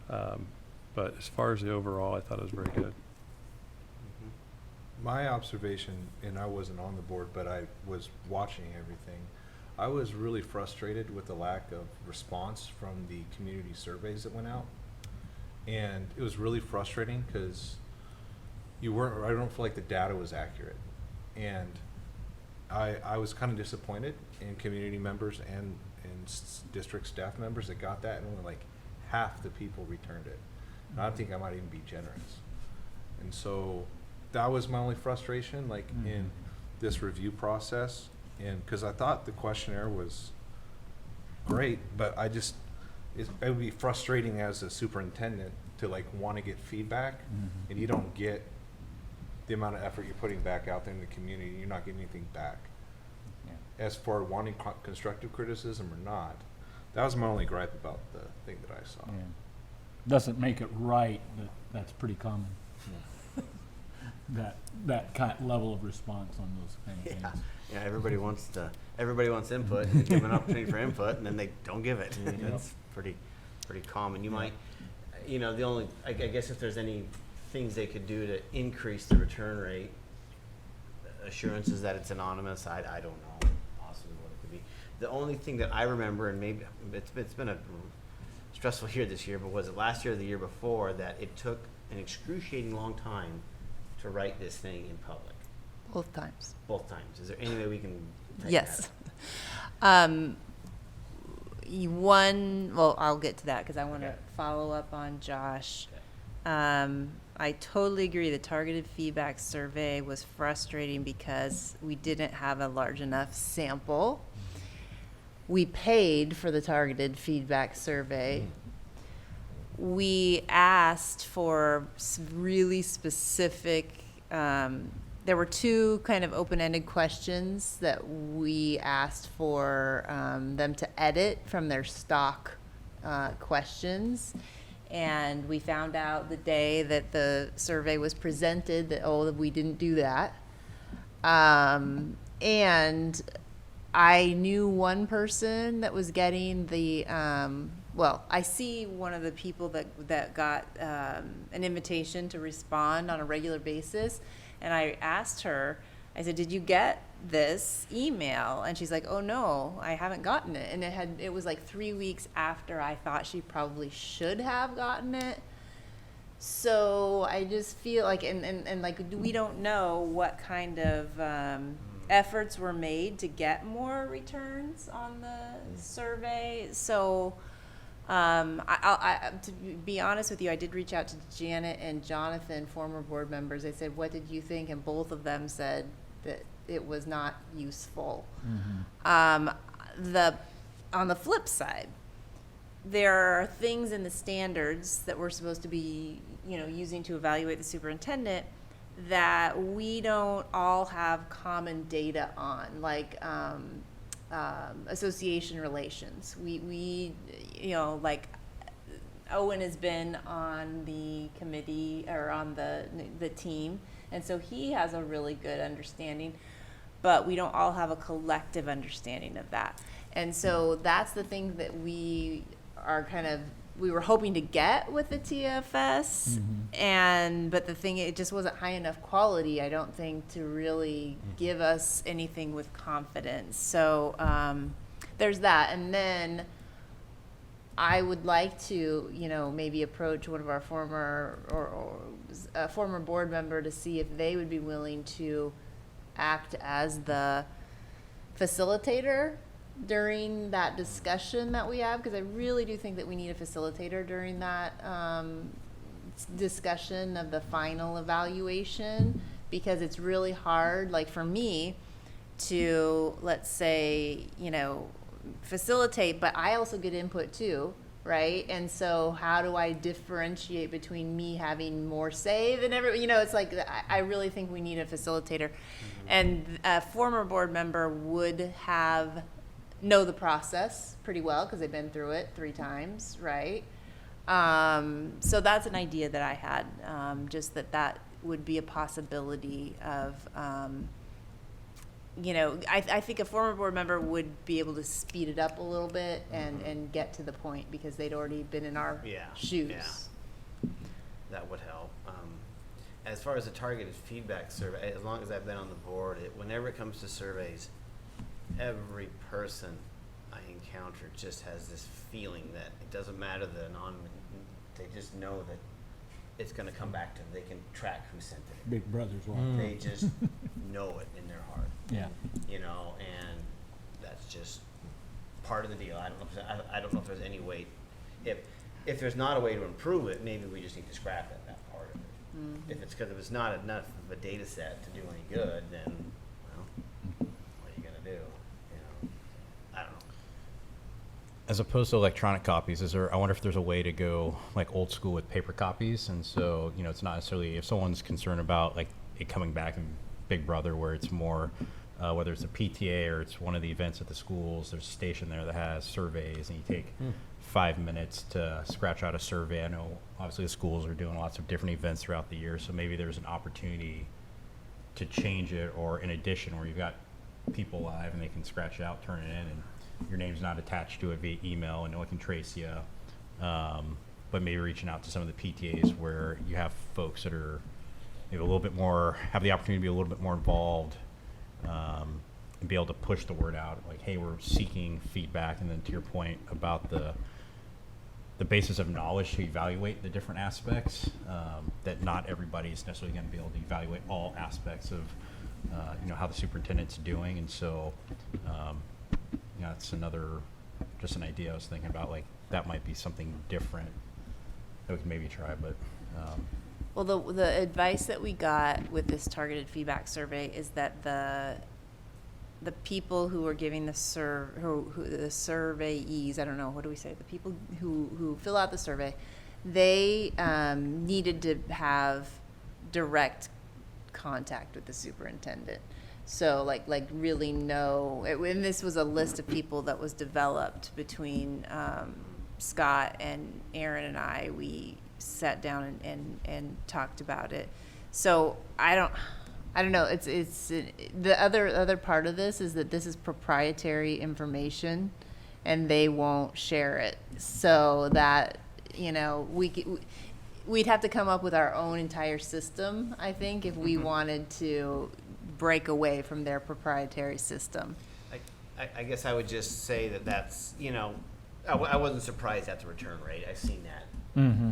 Speaker 3: But as far as the overall, I thought it was very good.
Speaker 9: My observation, and I wasn't on the board, but I was watching everything, I was really frustrated with the lack of response from the community surveys that went out. And it was really frustrating because I don't feel like the data was accurate. And I was kind of disappointed in community members and district staff members that got that, and only like half the people returned it. And I think I might even be generous. And so that was my only frustration, in this review process. And because I thought the questionnaire was great, but it would be frustrating as a superintendent to want to get feedback, and you don't get the amount of effort you're putting back out there in the community. You're not getting anything back. Yeah. As for wanting constructive criticism or not, that was my only gripe about the thing that I saw.
Speaker 10: Yeah. Doesn't make it right, but that's pretty common. That kind of level of response on those kind of things.
Speaker 2: Yeah, everybody wants input, and give them an opportunity for input, and then they don't give it. That's pretty common. You might, I guess if there's any things they could do to increase the return rate, assurances that it's anonymous, I don't know possibly what it could be. The only thing that I remember, and maybe it's been a stressful year this year, but was it last year or the year before, that it took an excruciating long time to write this thing in public?
Speaker 1: Both times.
Speaker 2: Both times. Is there any way we can take
Speaker 1: Yes.
Speaker 2: that?
Speaker 1: I'll get to that because I want to follow up on Josh. I totally agree. The targeted feedback survey was frustrating because we didn't have a large enough sample. We paid for the targeted feedback survey. We asked for really specific, there were 2 kind of open-ended questions that we asked for them to edit from their stock questions. And we found out the day that the survey was presented that, we didn't do that. And I knew one person that was getting the well, I see one of the people that got an invitation to respond on a regular basis, and I asked her, I said, did you get this email? And she's like, oh no, I haven't gotten it. And it was like 3 weeks after I thought she probably should have gotten it. So I just feel like, and like, we don't know what kind of efforts were made to get more returns on the survey. So I, to be honest with you, I did reach out to Janet and Jonathan, former board members. I said, what did you think? And both of them said that it was not useful. On the flip side, there are things in the standards that we're supposed to be, using to evaluate the superintendent that we don't all have common data on, like association relations. We like Owen has been on the committee or on the team, and so he has a really good understanding, but we don't all have a collective understanding of that. And so that's the thing that we were hoping to get with the TFS, but the thing, it just wasn't high enough quality, I don't think, to really give us anything with confidence. So there's that. And then I would like to, maybe approach one of our former or a former board member to see if they would be willing to act as the facilitator during that discussion that we have, because I really do think that we need a facilitator during that discussion of the final evaluation, because it's really hard, like for me, to, let's say, facilitate, but I also get input too, right? And so how do I differentiate between me having more say than it's like, I really think we need a facilitator. And a former board member would know the process pretty well because they've been through it 3 times, right? So that's an idea that I had, just that would be a possibility of, I think a former board member would be able to speed it up a little bit and get to the point because they'd already been in our shoes.
Speaker 2: Yeah. That would help. As far as the targeted feedback survey, as long as I've been on the board, whenever it comes to surveys, every person I encounter just has this feeling that it doesn't matter they just know that it's going to come back to them. They can track who sent it.
Speaker 10: Big Brother's watching.
Speaker 2: They just know it in their heart.
Speaker 10: Yeah.
Speaker 2: And that's just part of the deal. I don't know if there's any way. If there's not a way to improve it, maybe we just need to scrap it, that part of it. If it's not enough of a data set to do any good, then what are you gonna do? I don't know.
Speaker 6: As opposed to electronic copies, I wonder if there's a way to go like old school with paper copies, and so it's not necessarily, if someone's concerned about like it coming back in Big Brother, where it's more whether it's a PTA or it's one of the events at the schools, there's a station there that has surveys, and you take 5 minutes to scratch out a survey. I know obviously the schools are doing lots of different events throughout the year, so maybe there's an opportunity to change it, or in addition, where you've got people live and they can scratch it out, turn it in, and your name's not attached to it via email and no one can trace you. But maybe reaching out to some of the PTAs where you have folks that are maybe a little bit more, have the opportunity to be a little bit more involved, and be able to push the word out, like, hey, we're seeking feedback. And then to your point about the basis of knowledge to evaluate the different aspects, that not everybody is necessarily going to be able to evaluate all aspects of how the superintendent's doing. And so it's just an idea I was thinking about, like that might be something different that we can maybe try. But
Speaker 1: well, the advice that we got with this targeted feedback survey is that the people who are giving the surveyees, I don't know, what do we say? The people who fill out the survey, they needed to have direct contact with the superintendent. So like really know, and this was a list of people that was developed between Scott and Aaron and I. We sat down and talked about it. So I don't know. It's the other part of this is that this is proprietary information, and they won't share it. So that, we'd have to come up with our own entire system, I think, if we wanted to break away from their proprietary system.
Speaker 2: I guess I would just say that's, I wasn't surprised at the return rate. I've seen that.
Speaker 10: Mm-hmm.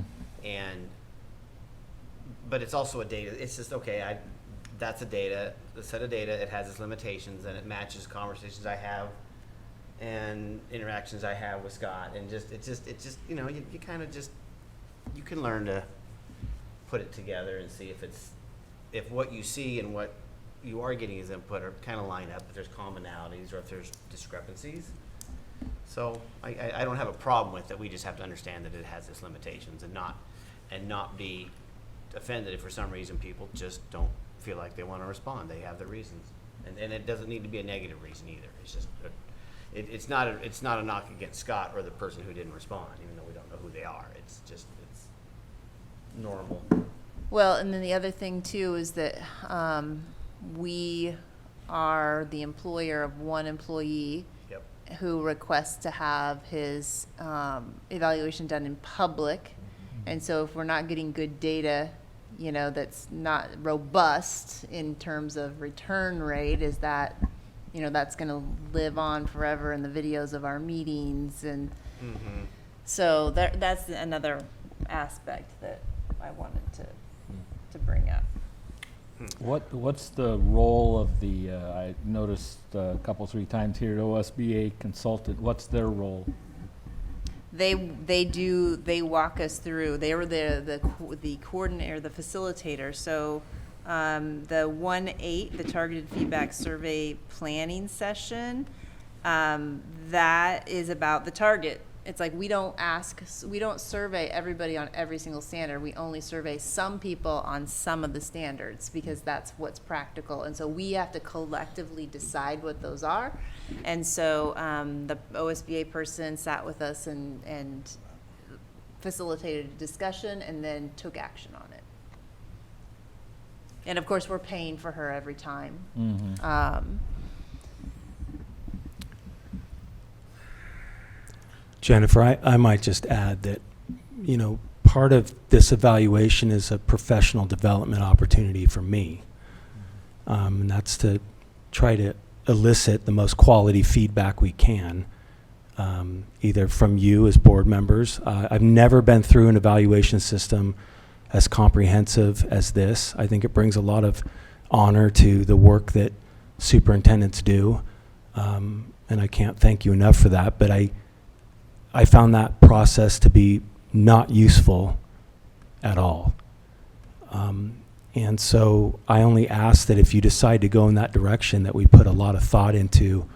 Speaker 2: But it's also a data, it's just, okay, that's a set of data, it has its limitations, and it matches conversations I have and interactions I have with Scott, and it's just, you kind of just, you can learn to put it together and see if what you see and what you are getting as input are kind of line up, if there's commonalities or if there's discrepancies. So I don't have a problem with it. We just have to understand that it has its limitations and not be offended if for some reason people just don't feel like they want to respond. They have their reasons, and it doesn't need to be a negative reason either. It's just it's not a knock against Scott or the person who didn't respond, even though we don't know who they are. It's normal.
Speaker 1: Well, and then the other thing too is that we are the employer of one employee who requests to have his evaluation done in public. And so if we're not getting good data, that's not robust in terms of return rate, is that, that's going to live on forever in the videos of our meetings. And so that's another aspect that I wanted to bring up.
Speaker 10: What's the role of the, I noticed a couple, 3 times here, OSBA consultant, what's their role?
Speaker 1: They walk us through. They were the coordinator, the facilitator. So the 1-8, the targeted feedback survey planning session, that is about the target. It's like we don't survey everybody on every single standard. We only survey some people on some of the standards because that's what's practical. And so we have to collectively decide what those are. And so the OSBA person sat with us and facilitated a discussion and then took action on it. And of course, we're paying for her every time.
Speaker 10: Mm-hmm.
Speaker 5: Jennifer, I might just add that, part of this evaluation is a professional development opportunity for me. And that's to try to elicit the most quality feedback we can, either from you as board members. I've never been through an evaluation system as comprehensive as this. I think it brings a lot of honor to the work that superintendents do. And I can't thank you enough for that, but I found that process to be not useful at all. And so I only ask that if you decide to go in that direction, that we put a lot of thought into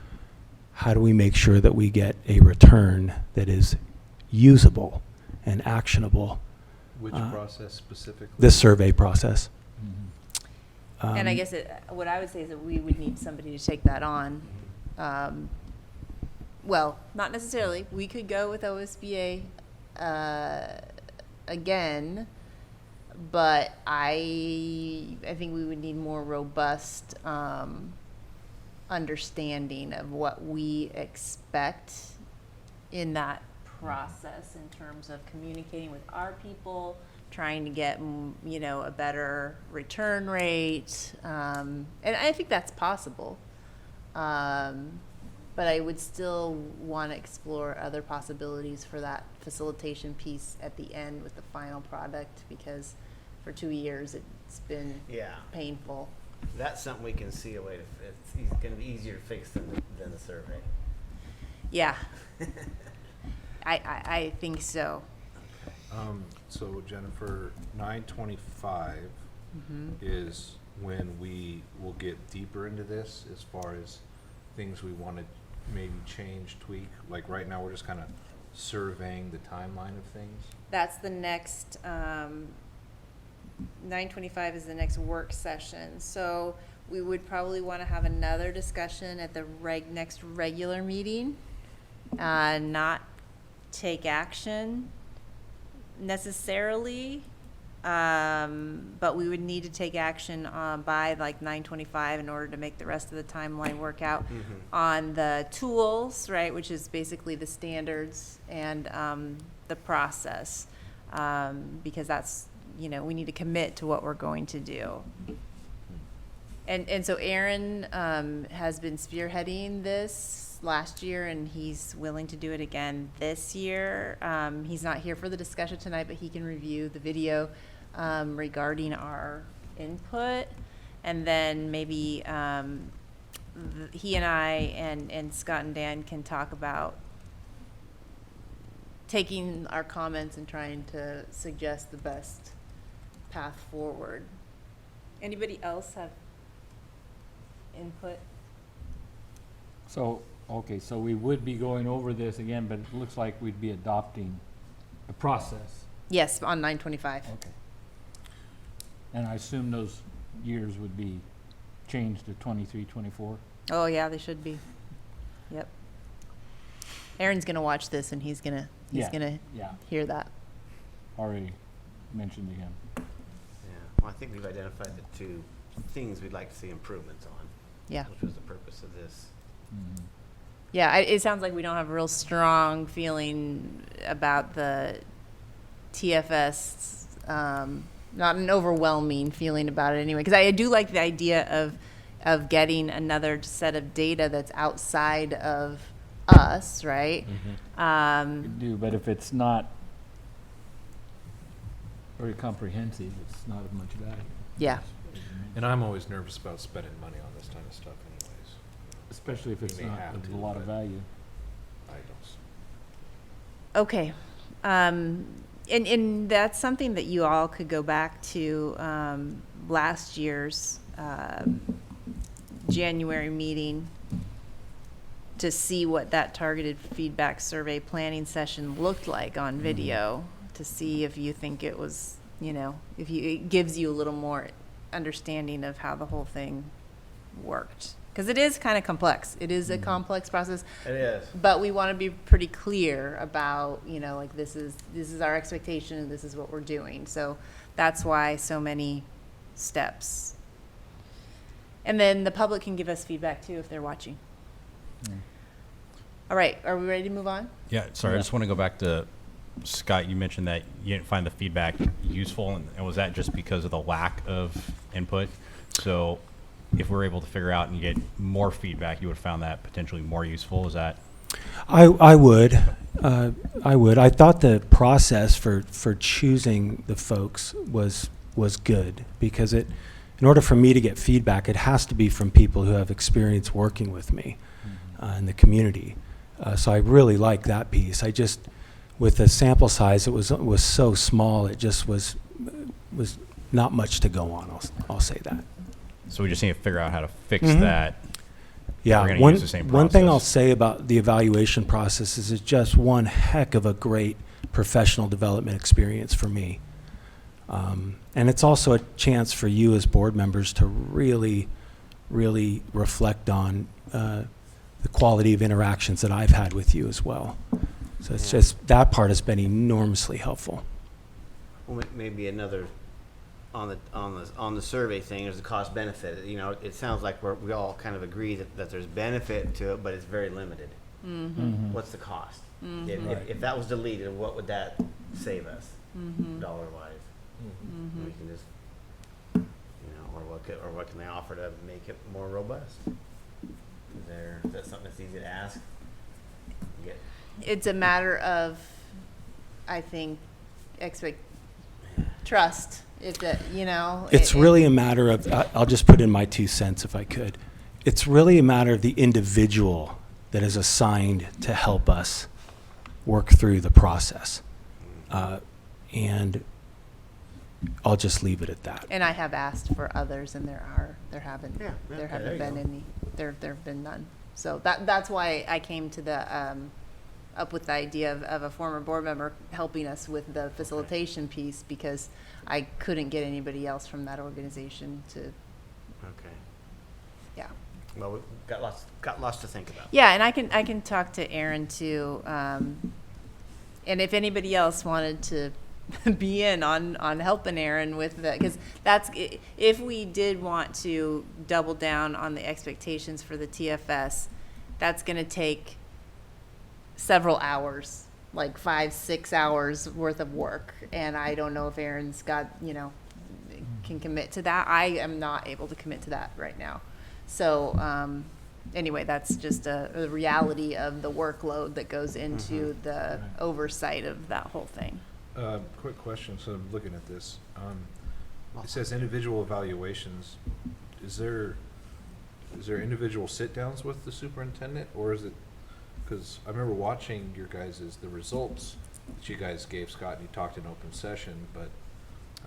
Speaker 5: how do we make sure that we get a return that is usable and actionable.
Speaker 9: Which process specifically?
Speaker 5: This survey process.
Speaker 10: Mm-hmm.
Speaker 1: And I guess what I would say is that we would need somebody to take that on. Well, not necessarily. We could go with OSBA again, but I think we would need more robust understanding of what we expect in that process in terms of communicating with our people, trying to get a better return rate, and I think that's possible. But I would still want to explore other possibilities for that facilitation piece at the end with the final product, because for 2 years it's been painful.
Speaker 2: That's something we can see a way to. It's going to be easier to fix than the survey.
Speaker 1: Yeah, I think so.
Speaker 9: So Jennifer, 9/25 is when we will get deeper into this as far as things we want to maybe change, tweak. Like right now, we're just kind of surveying the timeline of things.
Speaker 1: That's the next, 9/25 is the next work session. So we would probably want to have another discussion at the next regular meeting, not take action necessarily, but we would need to take action by like 9:25 in order to make the rest of the timeline work out on the tools, right, which is basically the standards and the process, because that's, you know, we need to commit to what we're going to do. And so Aaron has been spearheading this last year, and he's willing to do it again this year. He's not here for the discussion tonight, but he can review the video regarding our input. And then maybe he and I and Scott and Dan can talk about taking our comments and trying to suggest the best path forward. Anybody else have input?
Speaker 10: So, okay, so we would be going over this again, but it looks like we'd be adopting the process.
Speaker 1: Yes, on 9:25.
Speaker 10: Okay. And I assume those years would be changed to 23, 24?
Speaker 1: Oh, yeah, they should be. Yep. Aaron's gonna watch this, and he's gonna
Speaker 10: Yeah.
Speaker 1: hear that.
Speaker 10: Already mentioned again.
Speaker 2: Yeah, well, I think we've identified the two things we'd like to see improvements on.
Speaker 1: Yeah.
Speaker 2: Which was the purpose of this.
Speaker 10: Mhm.
Speaker 1: Yeah, it sounds like we don't have a real strong feeling about the TFS, not an overwhelming feeling about it anyway, because I do like the idea of getting another set of data that's outside of us, right?
Speaker 10: We do, but if it's not very comprehensive, it's not of much value.
Speaker 1: Yeah.
Speaker 9: And I'm always nervous about spending money on this kind of stuff anyways.
Speaker 10: Especially if it's
Speaker 9: We may
Speaker 10: not
Speaker 9: have
Speaker 10: of
Speaker 9: to,
Speaker 10: a lot of
Speaker 9: but-
Speaker 10: value.
Speaker 9: I don't.
Speaker 1: Okay. And that's something that you all could go back to last year's January meeting to see what that targeted feedback survey planning session looked like on video, to see if you think it was, you know, it gives you a little more understanding of how the whole thing worked. Because it is kind of complex. It is a complex process.
Speaker 2: It is.
Speaker 1: But we want to be pretty clear about, you know, like this is our expectation and this is what we're doing. So that's why so many steps. And then the public can give us feedback too if they're watching. All right, are we ready to move on?
Speaker 6: Yeah, sorry, I just want to go back to Scott. You mentioned that you didn't find the feedback useful, and was that just because of the lack of input? So if we're able to figure out and get more feedback, you would have found that potentially more useful. Is that?
Speaker 5: I would. I would. I thought the process for choosing the folks was good, because in order for me to get feedback, it has to be from people who have experience working with me in the community. So I really like that piece. I just, with the sample size, it was so small. It just was not much to go on. I'll say that.
Speaker 6: So we just need to figure out how to fix that.
Speaker 5: Yeah,
Speaker 6: We're gonna use the same
Speaker 5: one thing I'll
Speaker 6: process.
Speaker 5: say about the evaluation process is it's just one heck of a great professional development experience for me. And it's also a chance for you as board members to really, really reflect on the quality of interactions that I've had with you as well. So it's just, that part has been enormously helpful.
Speaker 2: Well, maybe another, on the survey thing, there's a cost benefit. You know, it sounds like we all kind of agree that there's benefit to it, but it's very limited. What's the cost? If that was deleted, what would that save us, dollar-wise? We can just, you know, or what can they offer to make it more robust? Is that something that's easy to ask?
Speaker 1: It's a matter of, I think, trust. If that, you know.
Speaker 5: It's really a matter of, I'll just put in my 2 cents if I could. It's really a matter of the individual that is assigned to help us work through the process. And I'll just leave it at that.
Speaker 1: And I have asked for others, and there haven't
Speaker 2: there you
Speaker 1: been
Speaker 2: go.
Speaker 1: any. There have been none. So that's why I came to the up with the idea of a former board member helping us with the facilitation piece, because I couldn't get anybody else from that organization to.
Speaker 2: Okay.
Speaker 1: Yeah.
Speaker 2: Well, we've got lots to think about.
Speaker 1: Yeah, and I can talk to Aaron too. And if anybody else wanted to be in on helping Aaron with that, because if we did want to double down on the expectations for the TFS, that's going to take several hours, like 5-6 hours worth of work, and I don't know if Aaron's got, can commit to that. I am not able to commit to that right now. So anyway, that's just a reality of the workload that goes into the oversight of that whole thing.
Speaker 9: Quick question, so I'm looking at this. It says individual evaluations. Is there individual sit-downs with the superintendent, or is it, because I remember watching your guys' the results that you guys gave, Scott, and you talked in open session, but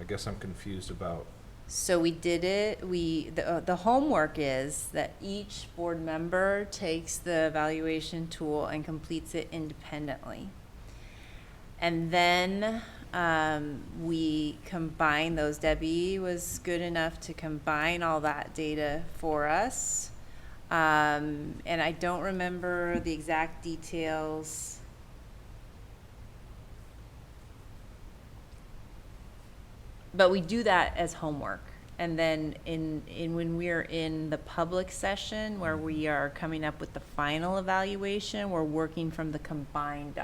Speaker 9: I guess I'm confused about.
Speaker 1: So we did it, the homework is that each board member takes the evaluation tool and completes it independently. And then we combine those. Debbie was good enough to combine all that data for us. And I don't remember the exact details. But we do that as homework. And then when we're in the public session where we are coming up with the final evaluation, we're working from the combined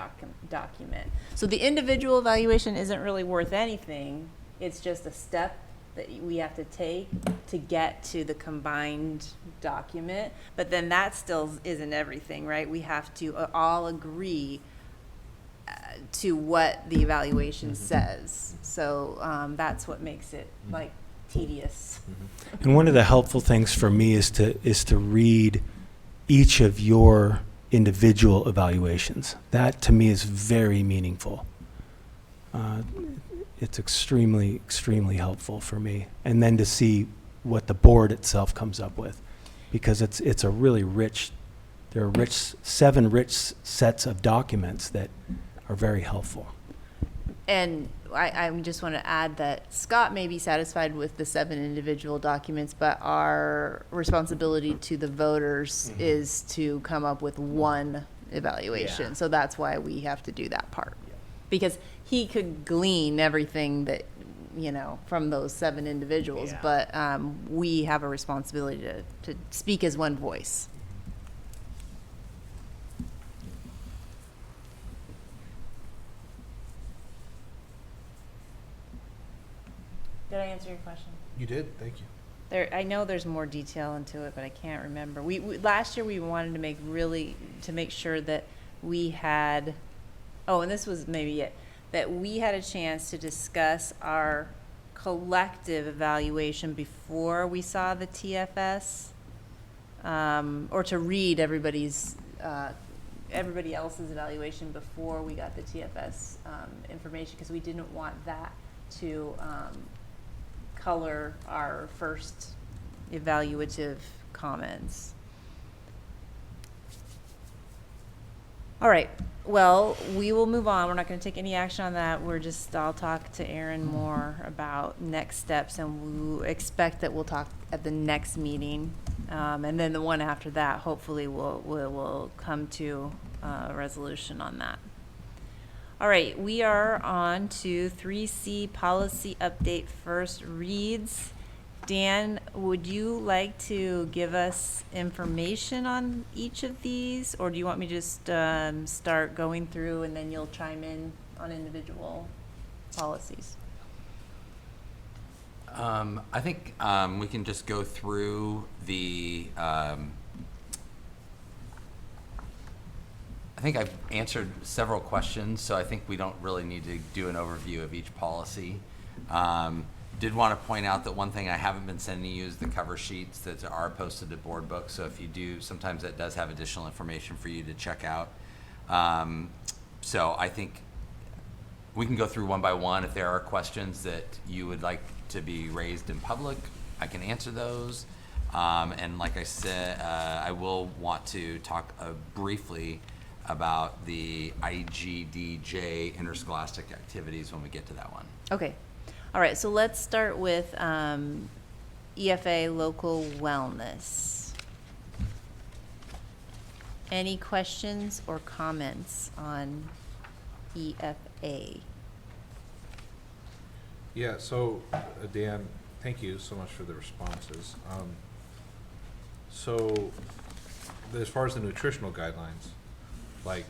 Speaker 1: document. So the individual evaluation isn't really worth anything. It's just a step that we have to take to get to the combined document. But then that still isn't everything, right? We have to all agree to what the evaluation says. So that's what makes it like tedious.
Speaker 5: And one of the helpful things for me is to read each of your individual evaluations. That to me is very meaningful. It's extremely, extremely helpful for me. And then to see what the board itself comes up with, because it's a really rich, there are 7 rich sets of documents that are very helpful.
Speaker 1: And I just want to add that Scott may be satisfied with the 7 individual documents, but our responsibility to the voters is to come up with one evaluation.
Speaker 2: Yeah.
Speaker 1: So that's why we have to do that part. Because he could glean everything that, from those 7 individuals,
Speaker 2: Yeah.
Speaker 1: but we have a responsibility to speak as one voice. Did I answer your question?
Speaker 9: You did, thank you.
Speaker 1: I know there's more detail into it, but I can't remember. We last year we wanted to make sure that we had, and this was maybe it, that we had a chance to discuss our collective evaluation before we saw the TFS, or to read everybody else's evaluation before we got the TFS information, because we didn't want that to color our first evaluative comments. All right, well, we will move on. We're not going to take any action on that. I'll talk to Aaron more about next steps, and we expect that we'll talk at the next meeting. And then the one after that, hopefully we'll come to a resolution on that. All right, we are on to 3C policy update first reads. Dan, would you like to give us information on each of these, or do you want me to just start going through and then you'll chime in on individual policies?
Speaker 11: I think we can just go through the I think I've answered several questions, so I think we don't really need to do an overview of each policy. Did want to point out that one thing I haven't been sending you is the cover sheets that are posted to board books. So if you do, sometimes that does have additional information for you to check out. So I think we can go through one by one. If there are questions that you would like to be raised in public, I can answer those. And like I said, I will want to talk briefly about the IGDJ interscholastic activities when we get to that one.
Speaker 1: Okay. All right, so let's start with EFA local wellness. Any questions or comments on EFA?
Speaker 9: Yeah, so, Dan, thank you so much for the responses. So, as far as the nutritional guidelines, like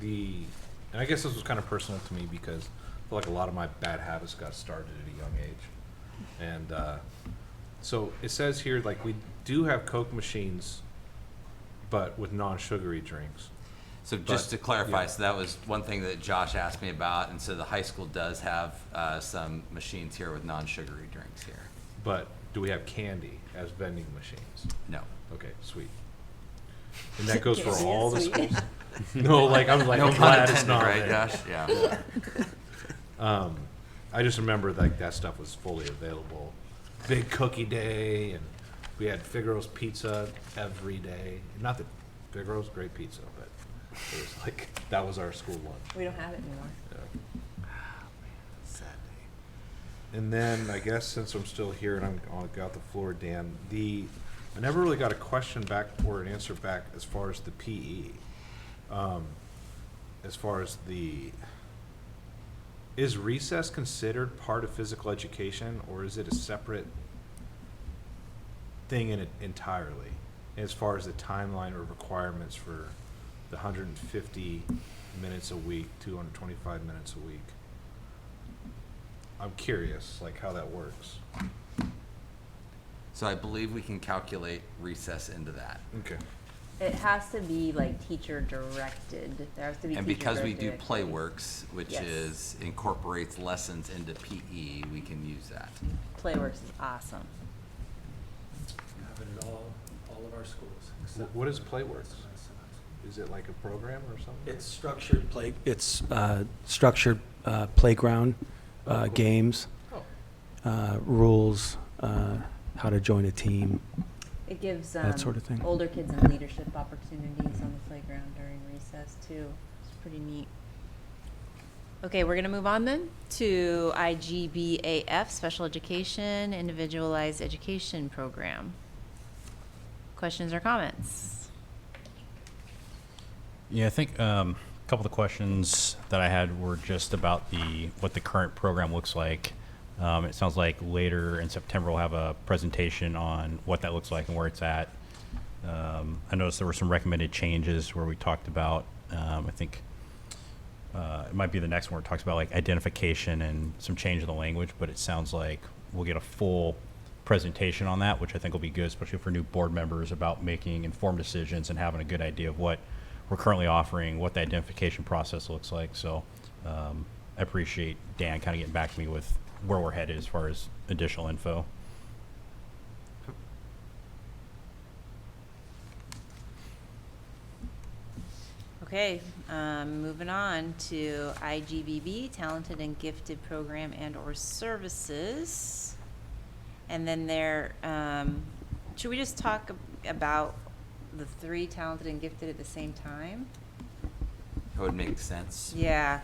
Speaker 9: and I guess this was kind of personal to me because I feel like a lot of my bad habits got started at a young age. And so it says here, like, we do have Coke machines, but with non-sugary drinks.
Speaker 11: So just
Speaker 9: But,
Speaker 11: to clarify,
Speaker 9: yeah.
Speaker 11: so that was one thing that Josh asked me about, and so the high school does have some machines here with non-sugary drinks here.
Speaker 9: But do we have candy as vending machines?
Speaker 11: No.
Speaker 9: Okay, sweet. And that goes for
Speaker 4: Candy is
Speaker 9: all the
Speaker 4: sweet.
Speaker 9: schools? No, like, I'm like,
Speaker 11: No
Speaker 9: I'm
Speaker 11: pun
Speaker 9: glad it's
Speaker 11: intended,
Speaker 9: not
Speaker 11: right,
Speaker 9: there.
Speaker 11: Josh? Yeah.
Speaker 9: I just remember like that stuff was fully available. Big cookie day, and we had Figaro's pizza every day. Not that Figaro's great pizza, but it was like, that was our school lunch.
Speaker 4: We don't have it anymore.
Speaker 11: Sad day.
Speaker 9: And then I guess since I'm still here and I got the floor, Dan, I never really got a question back or an answer back as far as the PE. As far as is recess considered part of physical education, or is it a separate thing in it entirely? As far as the timeline or requirements for the 150 minutes a week, 225 minutes a week. I'm curious, like, how that works.
Speaker 11: So I believe we can calculate recess into that.
Speaker 9: Okay.
Speaker 12: It has to be like teacher directed. There has to be.
Speaker 11: And
Speaker 12: teacher
Speaker 11: because we do
Speaker 12: directed activities.
Speaker 11: Playworks, which
Speaker 12: Yes.
Speaker 11: incorporates lessons into PE, we can use that.
Speaker 12: Playworks is awesome.
Speaker 5: Have it at all of our schools.
Speaker 9: What is Playworks? Is it like a program or something?
Speaker 5: It's structured structured playground
Speaker 9: cool.
Speaker 5: games,
Speaker 9: Oh.
Speaker 5: rules, how to join a team.
Speaker 12: It gives
Speaker 5: That sort of thing.
Speaker 12: older kids some leadership opportunities on the playground during recess too. It's pretty neat.
Speaker 1: Okay, we're gonna move on then to IGBAF, Special Education Individualized Education Program. Questions or comments?
Speaker 6: Yeah, I think a couple of the questions that I had were just about what the current program looks like. It sounds like later in September we'll have a presentation on what that looks like and where it's at. I noticed there were some recommended changes where we talked about, I think it might be the next one where it talks about like identification and some change in the language, but it sounds like we'll get a full presentation on that, which I think will be good, especially for new board members, about making informed decisions and having a good idea of what we're currently offering, what the identification process looks like. So I appreciate Dan kind of getting back to me with where we're headed as far as additional info.
Speaker 1: Okay, moving on to IGBB, Talented and Gifted Program and/or Services. And then should we just talk about the three talented and gifted at the same time?
Speaker 11: That would make sense.
Speaker 1: Yeah.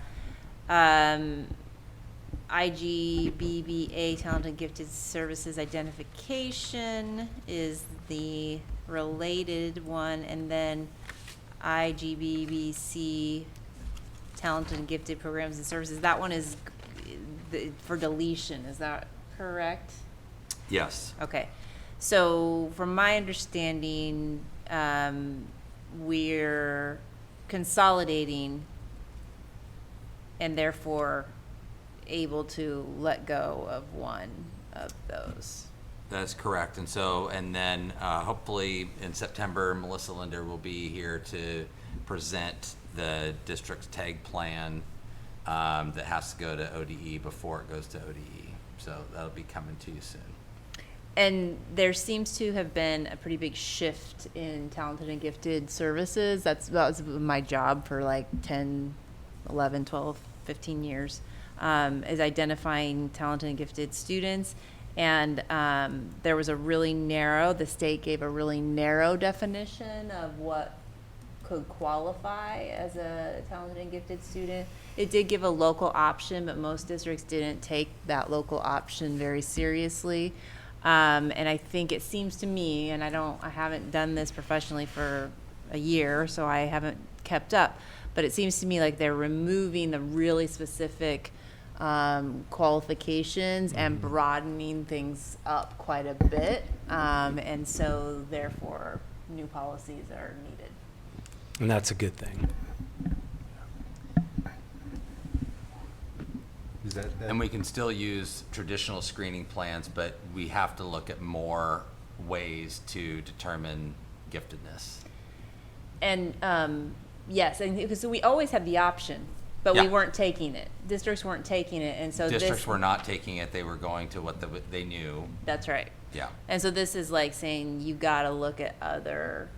Speaker 1: IGBBA, Talented and Gifted Services Identification, is the related one, and then IGBBC, Talented and Gifted Programs and Services, that one is for deletion, is that correct?
Speaker 11: Yes.
Speaker 1: Okay, so from my understanding, we're consolidating and therefore able to let go of one of those.
Speaker 11: That's correct. And so, and then hopefully in September, Melissa Linder will be here to present the district's tag plan that has to go to ODE before it goes to ODE. So that'll be coming to you soon.
Speaker 1: And there seems to have been a pretty big shift in talented and gifted services. That was my job for like 10, 11, 12, 15 years, is identifying talented and gifted students. And there was the state gave a really narrow definition of what could qualify as a talented and gifted student. It did give a local option, but most districts didn't take that local option very seriously. And I think it seems to me, and I haven't done this professionally for a year, so I haven't kept up, but it seems to me like they're removing the really specific qualifications and broadening things up quite a bit. And so therefore, new policies are needed.
Speaker 5: And that's a good thing.
Speaker 9: Is that
Speaker 11: And we can still use traditional screening plans, but we have to look at more ways to determine giftedness.
Speaker 1: And yes, and because we always had the option, but we
Speaker 11: Yeah.
Speaker 1: weren't taking it. Districts weren't taking it, and so
Speaker 11: Districts
Speaker 1: this,
Speaker 11: were not taking it, they were going to what they knew.
Speaker 1: that's right.
Speaker 11: Yeah.
Speaker 1: And so this is like saying you got to look at other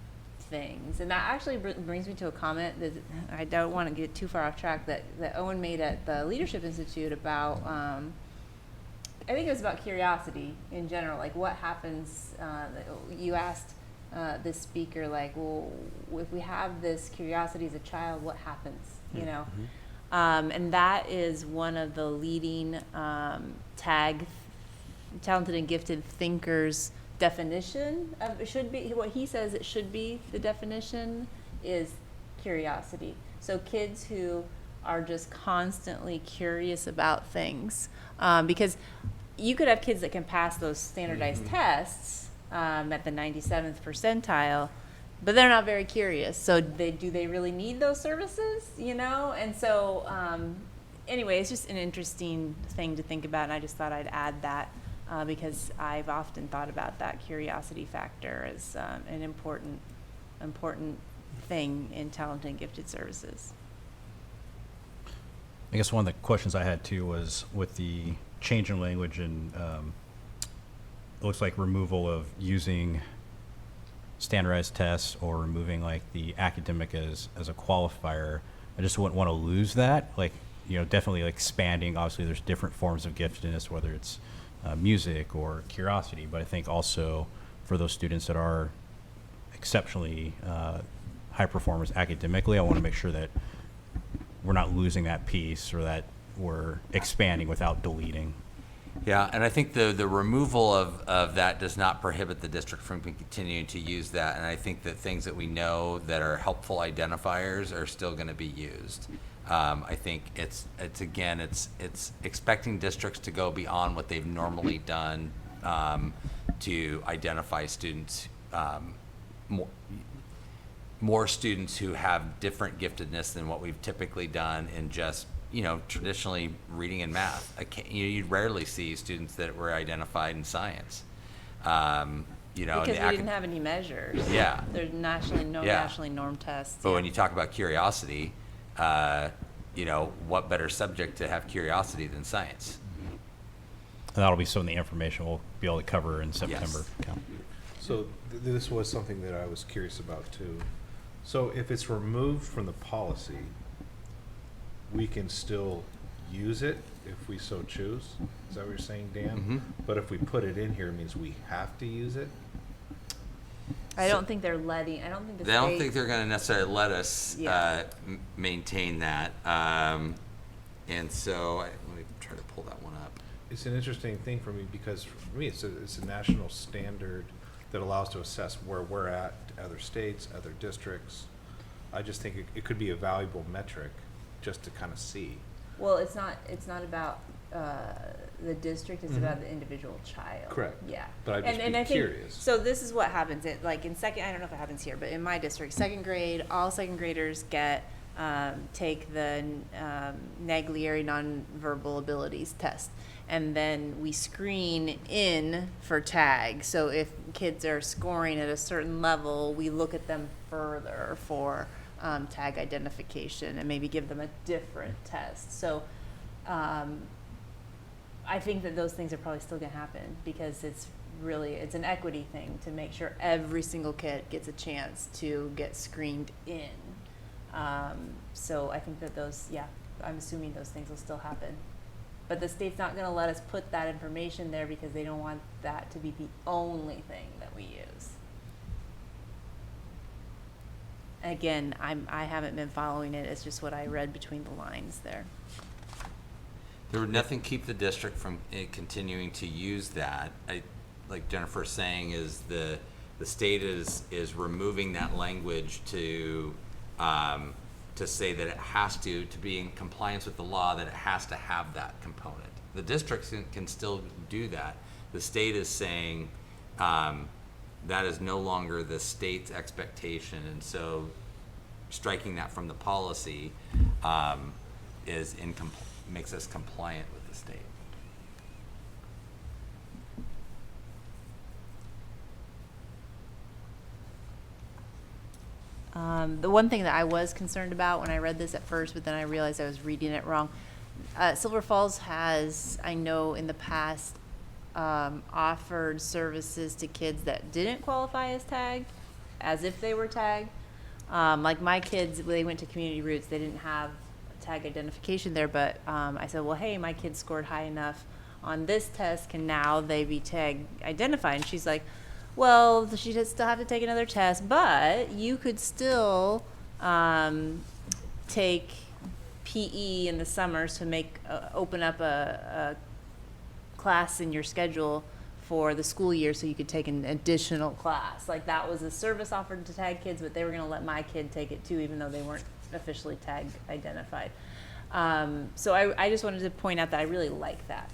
Speaker 1: things, and that actually brings me to a comment that I don't want to get too far off track that Owen made at the Leadership Institute about. I think it was about curiosity in general, like what happens. You asked this speaker, like, well, if we have this curiosity as a child, what happens? You know, and that is one of the leading talented and gifted thinkers definition of it should be what he says it should be. The definition is curiosity. So kids who are just constantly curious about things, because you could have kids that can pass those standardized tests at the 97th percentile, but they're not very curious. So do they really need those services? You know, and so anyway, it's just an interesting thing to think about, and I just thought I'd add that. Because I've often thought about that curiosity factor as an important thing in talented and gifted services.
Speaker 6: I guess one of the questions I had too was with the change in language and it looks like removal of using standardized tests or removing like the academic as a qualifier. I just wouldn't want to lose that. Like, you know, definitely like expanding. Obviously, there's different forms of giftedness, whether it's music or curiosity, but I think also for those students that are exceptionally high performers academically, I want to make sure that we're not losing that piece or that we're expanding without deleting.
Speaker 11: Yeah, and I think the removal of that does not prohibit the district from continuing to use that, and I think that things that we know that are helpful identifiers are still going to be used. I think it's expecting districts to go beyond what they've normally done to identify students, more students who have different giftedness than what we've typically done in just, you know, traditionally reading and math. You'd rarely see students that were identified in science. You know,
Speaker 1: Because we didn't have any measures.
Speaker 11: Yeah.
Speaker 1: There's nationally normed tests.
Speaker 11: But when you talk about curiosity, you know, what better subject to have curiosity than science?
Speaker 6: And that'll be some of the information we'll be able to cover in September.
Speaker 11: Yes.
Speaker 6: Yeah.
Speaker 9: So this was something that I was curious about too. So if it's removed from the policy, we can still use it if we so choose? Is that what you're saying, Dan?
Speaker 11: Mhm.
Speaker 9: But if we put it in here, it means we have to use it?
Speaker 1: I don't think they're letting. I don't think the
Speaker 11: They don't
Speaker 1: state-
Speaker 11: think they're going to necessarily let us
Speaker 1: Yeah.
Speaker 11: maintain that. And so let me try to pull that one up.
Speaker 9: It's an interesting thing for me because for me, it's a national standard that allows to assess where we're at, other states, other districts. I just think it could be a valuable metric just to kind of see.
Speaker 1: Well, it's not about the district. It's about the individual child.
Speaker 9: Correct.
Speaker 1: Yeah.
Speaker 9: But I'd just
Speaker 1: and
Speaker 9: be
Speaker 1: I think,
Speaker 9: curious.
Speaker 1: so this is what happens. Like in second, I don't know if it happens here, but in my district, second grade, all second graders take the Naglieri nonverbal abilities test. And then we screen in for tag. So if kids are scoring at a certain level, we look at them further for tag identification and maybe give them a different test. So I think that those things are probably still going to happen because it's an equity thing to make sure every single kid gets a chance to get screened in. So I think that I'm assuming those things will still happen. But the state's not going to let us put that information there because they don't want that to be the only thing that we use. Again, I haven't been following it. It's just what I read between the lines there.
Speaker 11: There would nothing keep the district from continuing to use that. Like Jennifer's saying, is the state is removing that language to to say that it has to be in compliance with the law, that it has to have that component. The districts can still do that. The state is saying that is no longer the state's expectation, and so striking that from the policy makes us compliant with the state.
Speaker 1: The one thing that I was concerned about when I read this at first, but then I realized I was reading it wrong. Silver Falls has, I know in the past, offered services to kids that didn't qualify as tagged, as if they were tagged. Like my kids, they went to Community Roots, they didn't have tag identification there, but I said, well, hey, my kid scored high enough on this test, can now they be tag identified? And she's like, well, she does still have to take another test, but you could still take PE in the summers to open up a class in your schedule for the school year so you could take an additional class. Like that was a service offered to tag kids, but they were going to let my kid take it too, even though they weren't officially tag identified. So I just wanted to point out that I really like that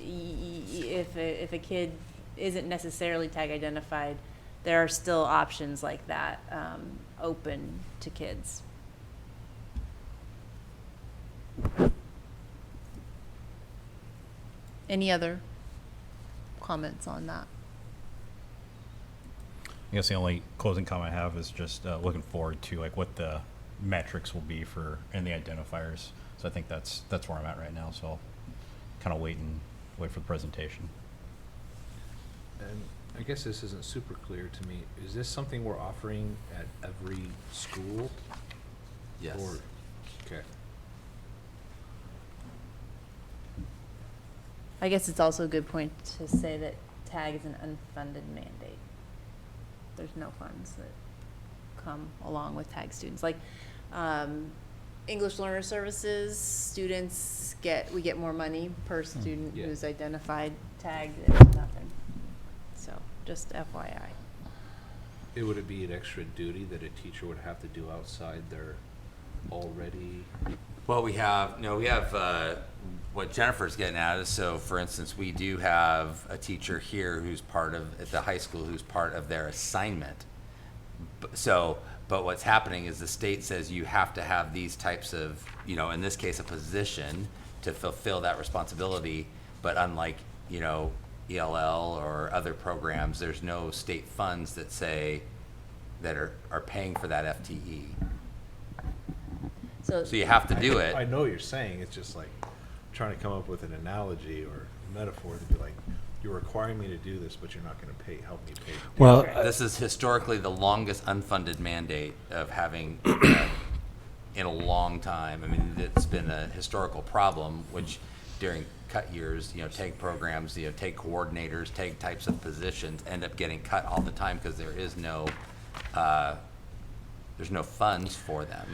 Speaker 1: if a kid isn't necessarily tag identified, there are still options like that open to kids. Any other comments on that?
Speaker 6: I guess the only closing comment I have is just looking forward to like what the metrics will be and the identifiers. So I think that's where I'm at right now. So I'll kind of wait for the presentation.
Speaker 9: And I guess this isn't super clear to me. Is this something we're offering at every school?
Speaker 11: Yes.
Speaker 9: Okay.
Speaker 1: I guess it's also a good point to say that tag is an unfunded mandate. There's no funds that come along with tag students. Like English Learner Services students we get more money per student who's identified. Tag, there's nothing. So just FYI.
Speaker 9: Would it be an extra duty that a teacher would have to do outside their already?
Speaker 11: Well, we have what Jennifer's getting at is, so for instance, we do have a teacher here who's at the high school who's part of their assignment. But what's happening is the state says you have to have these types of, in this case, a position to fulfill that responsibility. But unlike, ELL or other programs, there's no state funds that say that are paying for that FTE. So you have to do it.
Speaker 9: I know what you're saying. It's just like trying to come up with an analogy or metaphor to be like, you're requiring me to do this, but you're not going to help me pay.
Speaker 5: Well,
Speaker 11: This is historically the longest unfunded mandate of having in a long time. I mean, it's been a historical problem, which during cut years, tag programs, tag coordinators, tag types of positions end up getting cut all the time because there's no funds for them.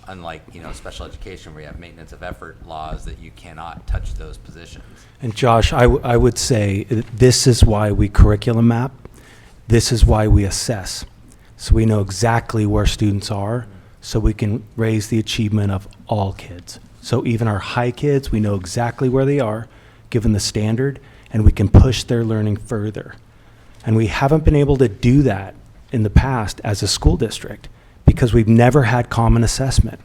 Speaker 11: Unlike, special education where you have maintenance of effort laws that you cannot touch those positions.
Speaker 5: and Josh, I would say this is why we curriculum map. This is why we assess. So we know exactly where students are, so we can raise the achievement of all kids. So even our high kids, we know exactly where they are, given the standard, and we can push their learning further. And we haven't been able to do that in the past as a school district because we've never had common assessment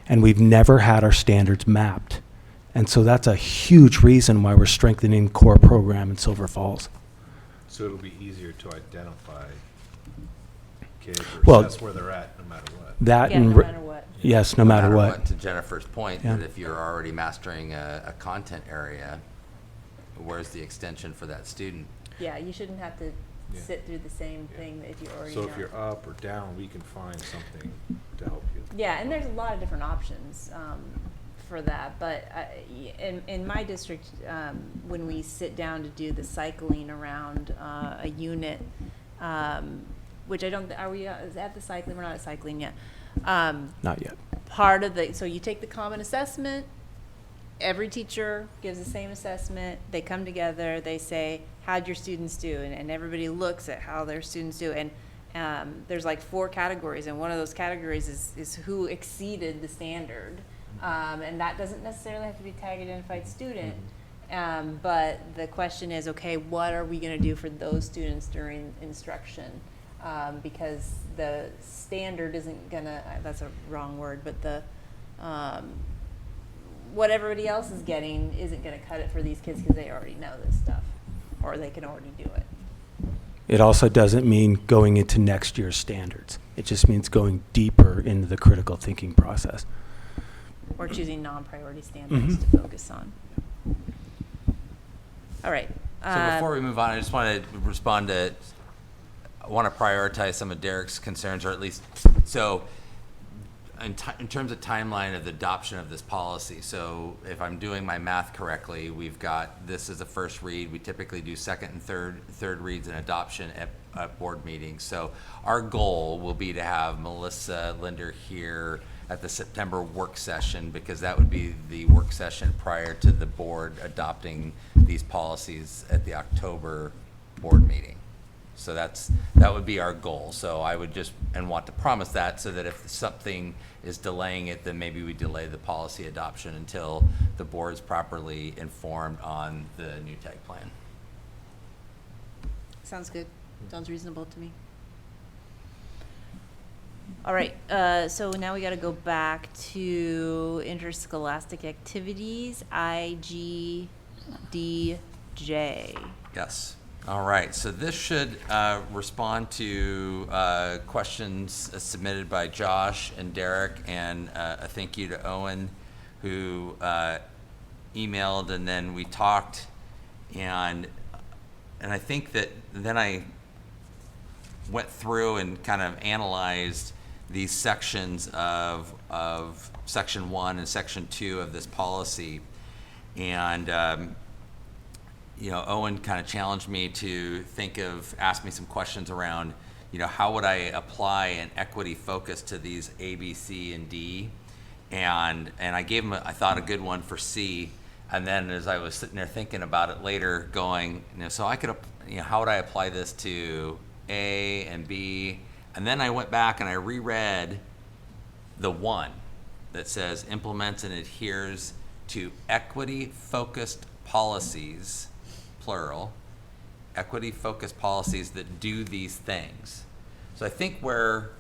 Speaker 5: and we've never had our standards mapped. And so that's a huge reason why we're strengthening core program in Silver Falls.
Speaker 9: So it'll be easier to identify kids or
Speaker 5: Well,
Speaker 9: assess where they're at no matter what.
Speaker 5: That
Speaker 1: Yeah,
Speaker 5: and
Speaker 1: no
Speaker 5: re-
Speaker 1: matter what.
Speaker 5: Yes, no matter what.
Speaker 11: To Jennifer's point,
Speaker 5: Yeah.
Speaker 11: that if you're already mastering a content area, where's the extension for that student?
Speaker 1: Yeah, you shouldn't have to
Speaker 9: Yeah.
Speaker 1: sit through the same thing that if you already know.
Speaker 9: So if you're up or down, we can find something to help you.
Speaker 1: Yeah, and there's a lot of different options for that. But in my district, when we sit down to do the cycling around a unit, which I don't, are we at the cycling? We're not at cycling yet.
Speaker 5: Not yet.
Speaker 1: Part of so you take the common assessment, every teacher gives the same assessment, they come together, they say, how'd your students do? And everybody looks at how their students do. there's like 4 categories, and one of those categories is who exceeded the standard. And that doesn't necessarily have to be tag identified student. But the question is, okay, what are we going to do for those students during instruction? Because the standard isn't going to, that's a wrong word, but the, what everybody else is getting isn't going to cut it for these kids because they already know this stuff, or they can already do it.
Speaker 5: It also doesn't mean going into next year's standards. It just means going deeper into the critical thinking process.
Speaker 1: Or choosing non-priority standards to focus on. All right.
Speaker 11: So before we move on, I just want to respond to, I want to prioritize some of Derek's concerns, or at least, so in terms of timeline of the adoption of this policy. So if I'm doing my math correctly, we've got, this is the first read. We typically do second and third reads and adoption at board meetings. So our goal will be to have Melissa Linder here at the September work session, because that would be the work session prior to the board adopting these policies at the October board meeting. So that would be our goal. So I would just, and want to promise that, so that if something is delaying it, then maybe we delay the policy adoption until the board's properly informed on the new tag plan.
Speaker 1: Sounds good. Sounds reasonable to me. All right, so now we got to go back to interscholastic activities, IGDJ.
Speaker 11: Yes. All right. So this should respond to questions submitted by Josh and Derek, and a thank you to Owen, who emailed, and then we talked, and I think that then I went through and kind of analyzed these sections of section 1 and section 2 of this policy, and you know, Owen kind of challenged me to ask me some questions around, you know, how would I apply an equity focus to these A, B, C, and D, and I gave him I thought a good one for C, and then as I was sitting there thinking about it later, going, you know, so I could, you know, how would I apply this to A and B? And then I went back and I reread the one that says implements and adheres to equity-focused policies, plural, equity-focused policies that do these things. So I think where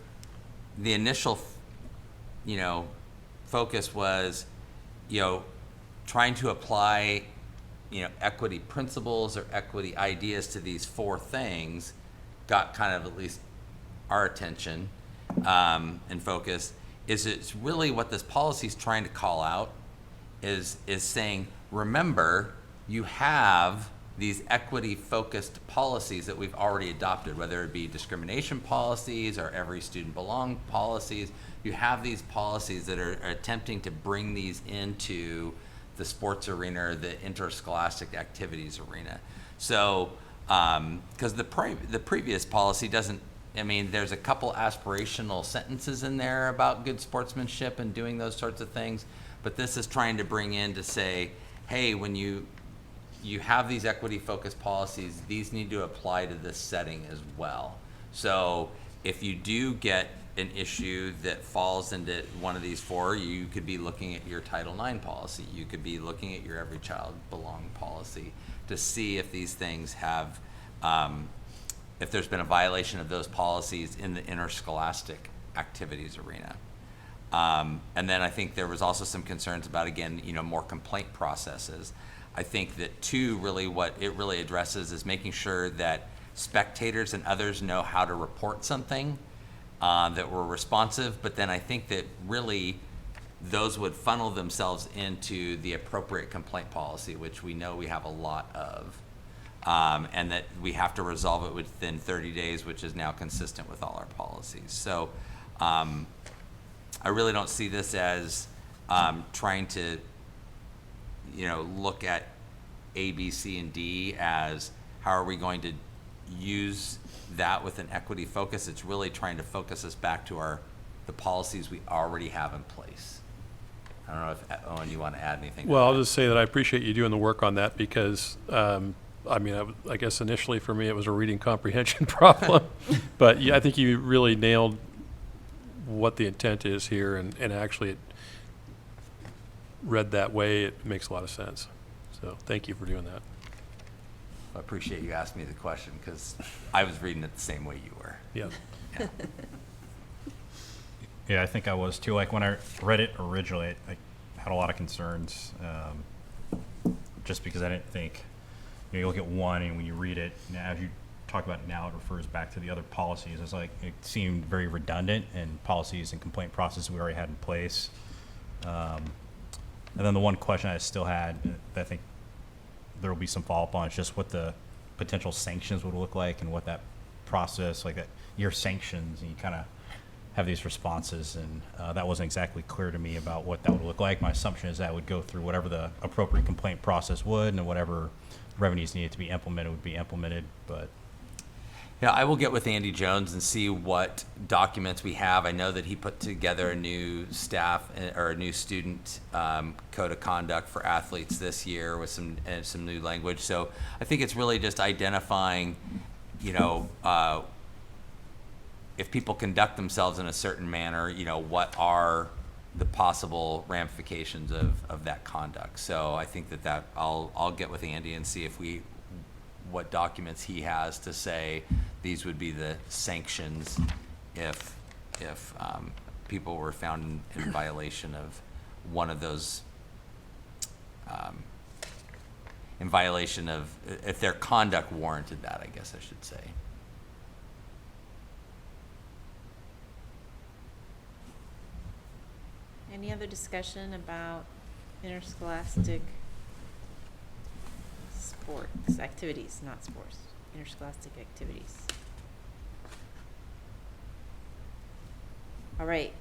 Speaker 11: the initial, you know, focus was, you know, trying to apply, you know, equity principles or equity ideas to these 4 things, got kind of at least our attention and focus, is it's really what this policy is trying to call out is saying, remember, you have these equity-focused policies that we've already adopted, whether it be discrimination policies or every student belong policies. You have these policies that are attempting to bring these into the sports arena or the interscholastic activities arena. So, because the previous policy doesn't, I mean, there's a couple aspirational sentences in there about good sportsmanship and doing those sorts of things, but this is trying to bring in to say, hey, when you have these equity-focused policies, these need to apply to this setting as well. So if you do get an issue that falls into one of these 4, you could be looking at your Title IX policy. You could be looking at your Every Child Belong policy to see if these things have, if there's been a violation of those policies in the interscholastic activities arena. And then I think there was also some concerns about, again, you know, more complaint processes. I think that 2, really what it really addresses is making sure that spectators and others know how to report something, that we're responsive, but then I think that really those would funnel themselves into the appropriate complaint policy, which we know we have a lot of, and that we have to resolve it within 30 days, which is now consistent with all our policies. So I really don't see this as trying to, you know, look at A, B, C, and D as how are we going to use that with an equity focus. It's really trying to focus us back to the policies we already have in place. I don't know if, Owen, you want to add anything to
Speaker 3: Well, I'll
Speaker 11: that?
Speaker 3: just say that I appreciate you doing the work on that, because I mean, I guess initially for me, it was a reading comprehension problem. But yeah, I think you really nailed what the intent is here, and actually it read that way, it makes a lot of sense. So thank you for doing that.
Speaker 11: I appreciate you asking me the question, because I was reading it the same way you were.
Speaker 3: Yeah.
Speaker 11: Yeah.
Speaker 6: Yeah, I think I was too. Like when I read it originally, I had a lot of concerns, just because I didn't think, you look at one and when you read it, as you talk about it now, it refers back to the other policies. It's like, it seemed very redundant, and policies and complaint process we already had in place. And then the one question I still had, that I think there will be some follow-up on, is just what the potential sanctions would look like, and what that process, like that, your sanctions, and you kind of have these responses, and that wasn't exactly clear to me about what that would look like. My assumption is that would go through whatever the appropriate complaint process would, and whatever revenues needed to be implemented would be implemented, but
Speaker 11: Yeah, I will get with Andy Jones and see what documents we have. I know that he put together a new staff or a new student code of conduct for athletes this year with some new language. So I think it's really just identifying, if people conduct themselves in a certain manner, what are the possible ramifications of that conduct. So I think that I'll get with Andy and see what documents he has to say these would be the sanctions if people were found in violation of one of those, in violation of, if their conduct warranted that, I guess I should say.
Speaker 1: Any other discussion about interscholastic sports activities, not sports, interscholastic activities? All right,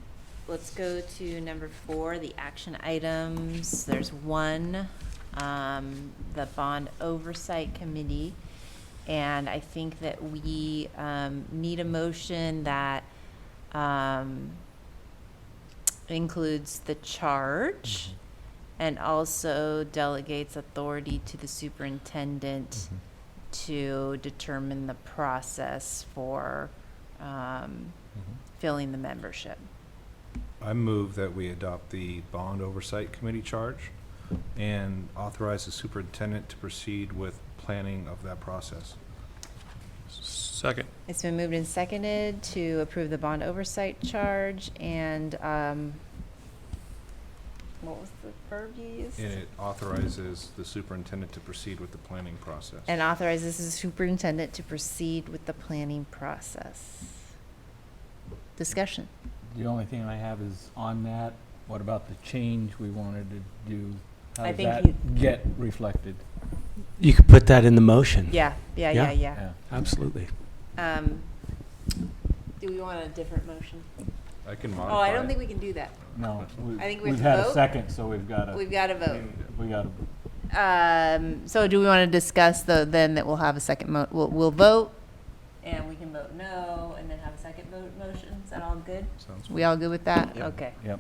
Speaker 1: let's go to number 4, the action items. There's one, the Bond Oversight Committee, and I think that we need a motion that includes the charge and also delegates authority to the superintendent to determine the process for filling the membership.
Speaker 9: I move that we adopt the Bond Oversight Committee charge and authorize the superintendent to proceed with planning of that process.
Speaker 3: Second.
Speaker 1: It's been moved and seconded to approve the bond oversight charge, and what was the verb you used?
Speaker 9: And it authorizes the superintendent to proceed with the planning process.
Speaker 1: And authorizes the superintendent to proceed with the planning process. Discussion.
Speaker 10: The only thing I have is on that, what about the change we wanted to do? How
Speaker 1: I
Speaker 10: does
Speaker 1: think
Speaker 10: that get reflected?
Speaker 5: You could put that in the motion.
Speaker 1: Yeah.
Speaker 10: Yeah.
Speaker 5: Absolutely.
Speaker 1: Do we want a different motion?
Speaker 9: I can modify.
Speaker 1: Oh, I don't think we can do that.
Speaker 10: No,
Speaker 1: I think we have
Speaker 10: we've
Speaker 1: to
Speaker 10: had a
Speaker 1: vote.
Speaker 10: second, so we've got to.
Speaker 1: We've got to vote.
Speaker 10: We got to.
Speaker 1: So do we want to discuss then that we'll have a second we'll vote, and we can vote no, and then have a second vote motion? Is that all good?
Speaker 9: Sounds
Speaker 1: We all good with that?
Speaker 2: Yep.
Speaker 1: Okay.
Speaker 10: Yep.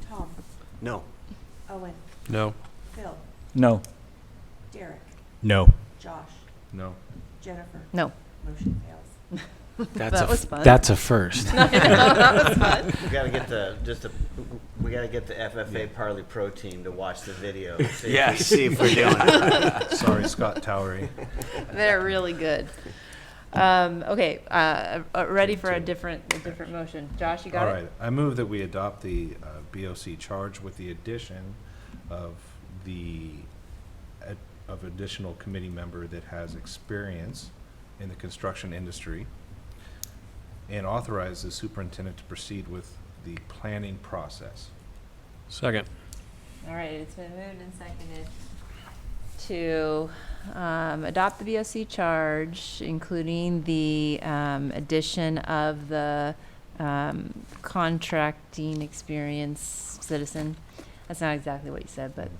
Speaker 4: Tom,
Speaker 2: No.
Speaker 4: Owen,
Speaker 3: No.
Speaker 4: Phil,
Speaker 10: No.
Speaker 4: Derek,
Speaker 6: no.
Speaker 4: Josh,
Speaker 9: No.
Speaker 4: Jennifer.
Speaker 1: No.
Speaker 4: Motion fails.
Speaker 1: That was fun.
Speaker 5: That's a first.
Speaker 1: That was fun.
Speaker 2: We gotta get we gotta get the FFA Parley Pro team to watch the video.
Speaker 11: Yes.
Speaker 2: See if we're doing it.
Speaker 9: Sorry, Scott Towery.
Speaker 1: They're really good. Okay, ready for a different motion. Josh, you got
Speaker 9: All
Speaker 1: it?
Speaker 9: right. I move that we adopt the BOC charge with the addition of of additional committee member that has experience in the construction industry, and authorize the superintendent to proceed with the planning process.
Speaker 3: Second.
Speaker 1: All right, it's been moved and seconded to adopt the BOC charge, including the addition of the contracting experience citizen. That's not exactly what you said, but,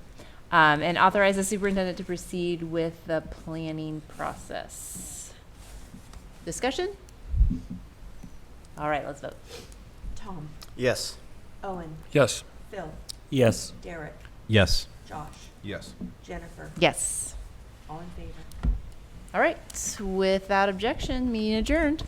Speaker 1: and authorize the superintendent to proceed with the planning process. Discussion? All right, let's vote.
Speaker 4: Tom,
Speaker 2: Yes.
Speaker 4: Owen,
Speaker 3: Yes.
Speaker 4: Phil,
Speaker 10: Yes.
Speaker 4: Derek,
Speaker 6: Yes.
Speaker 4: Josh,
Speaker 9: Yes.
Speaker 4: Jennifer.
Speaker 1: Yes.
Speaker 4: All in favor?
Speaker 1: All right, without objection, meeting adjourned.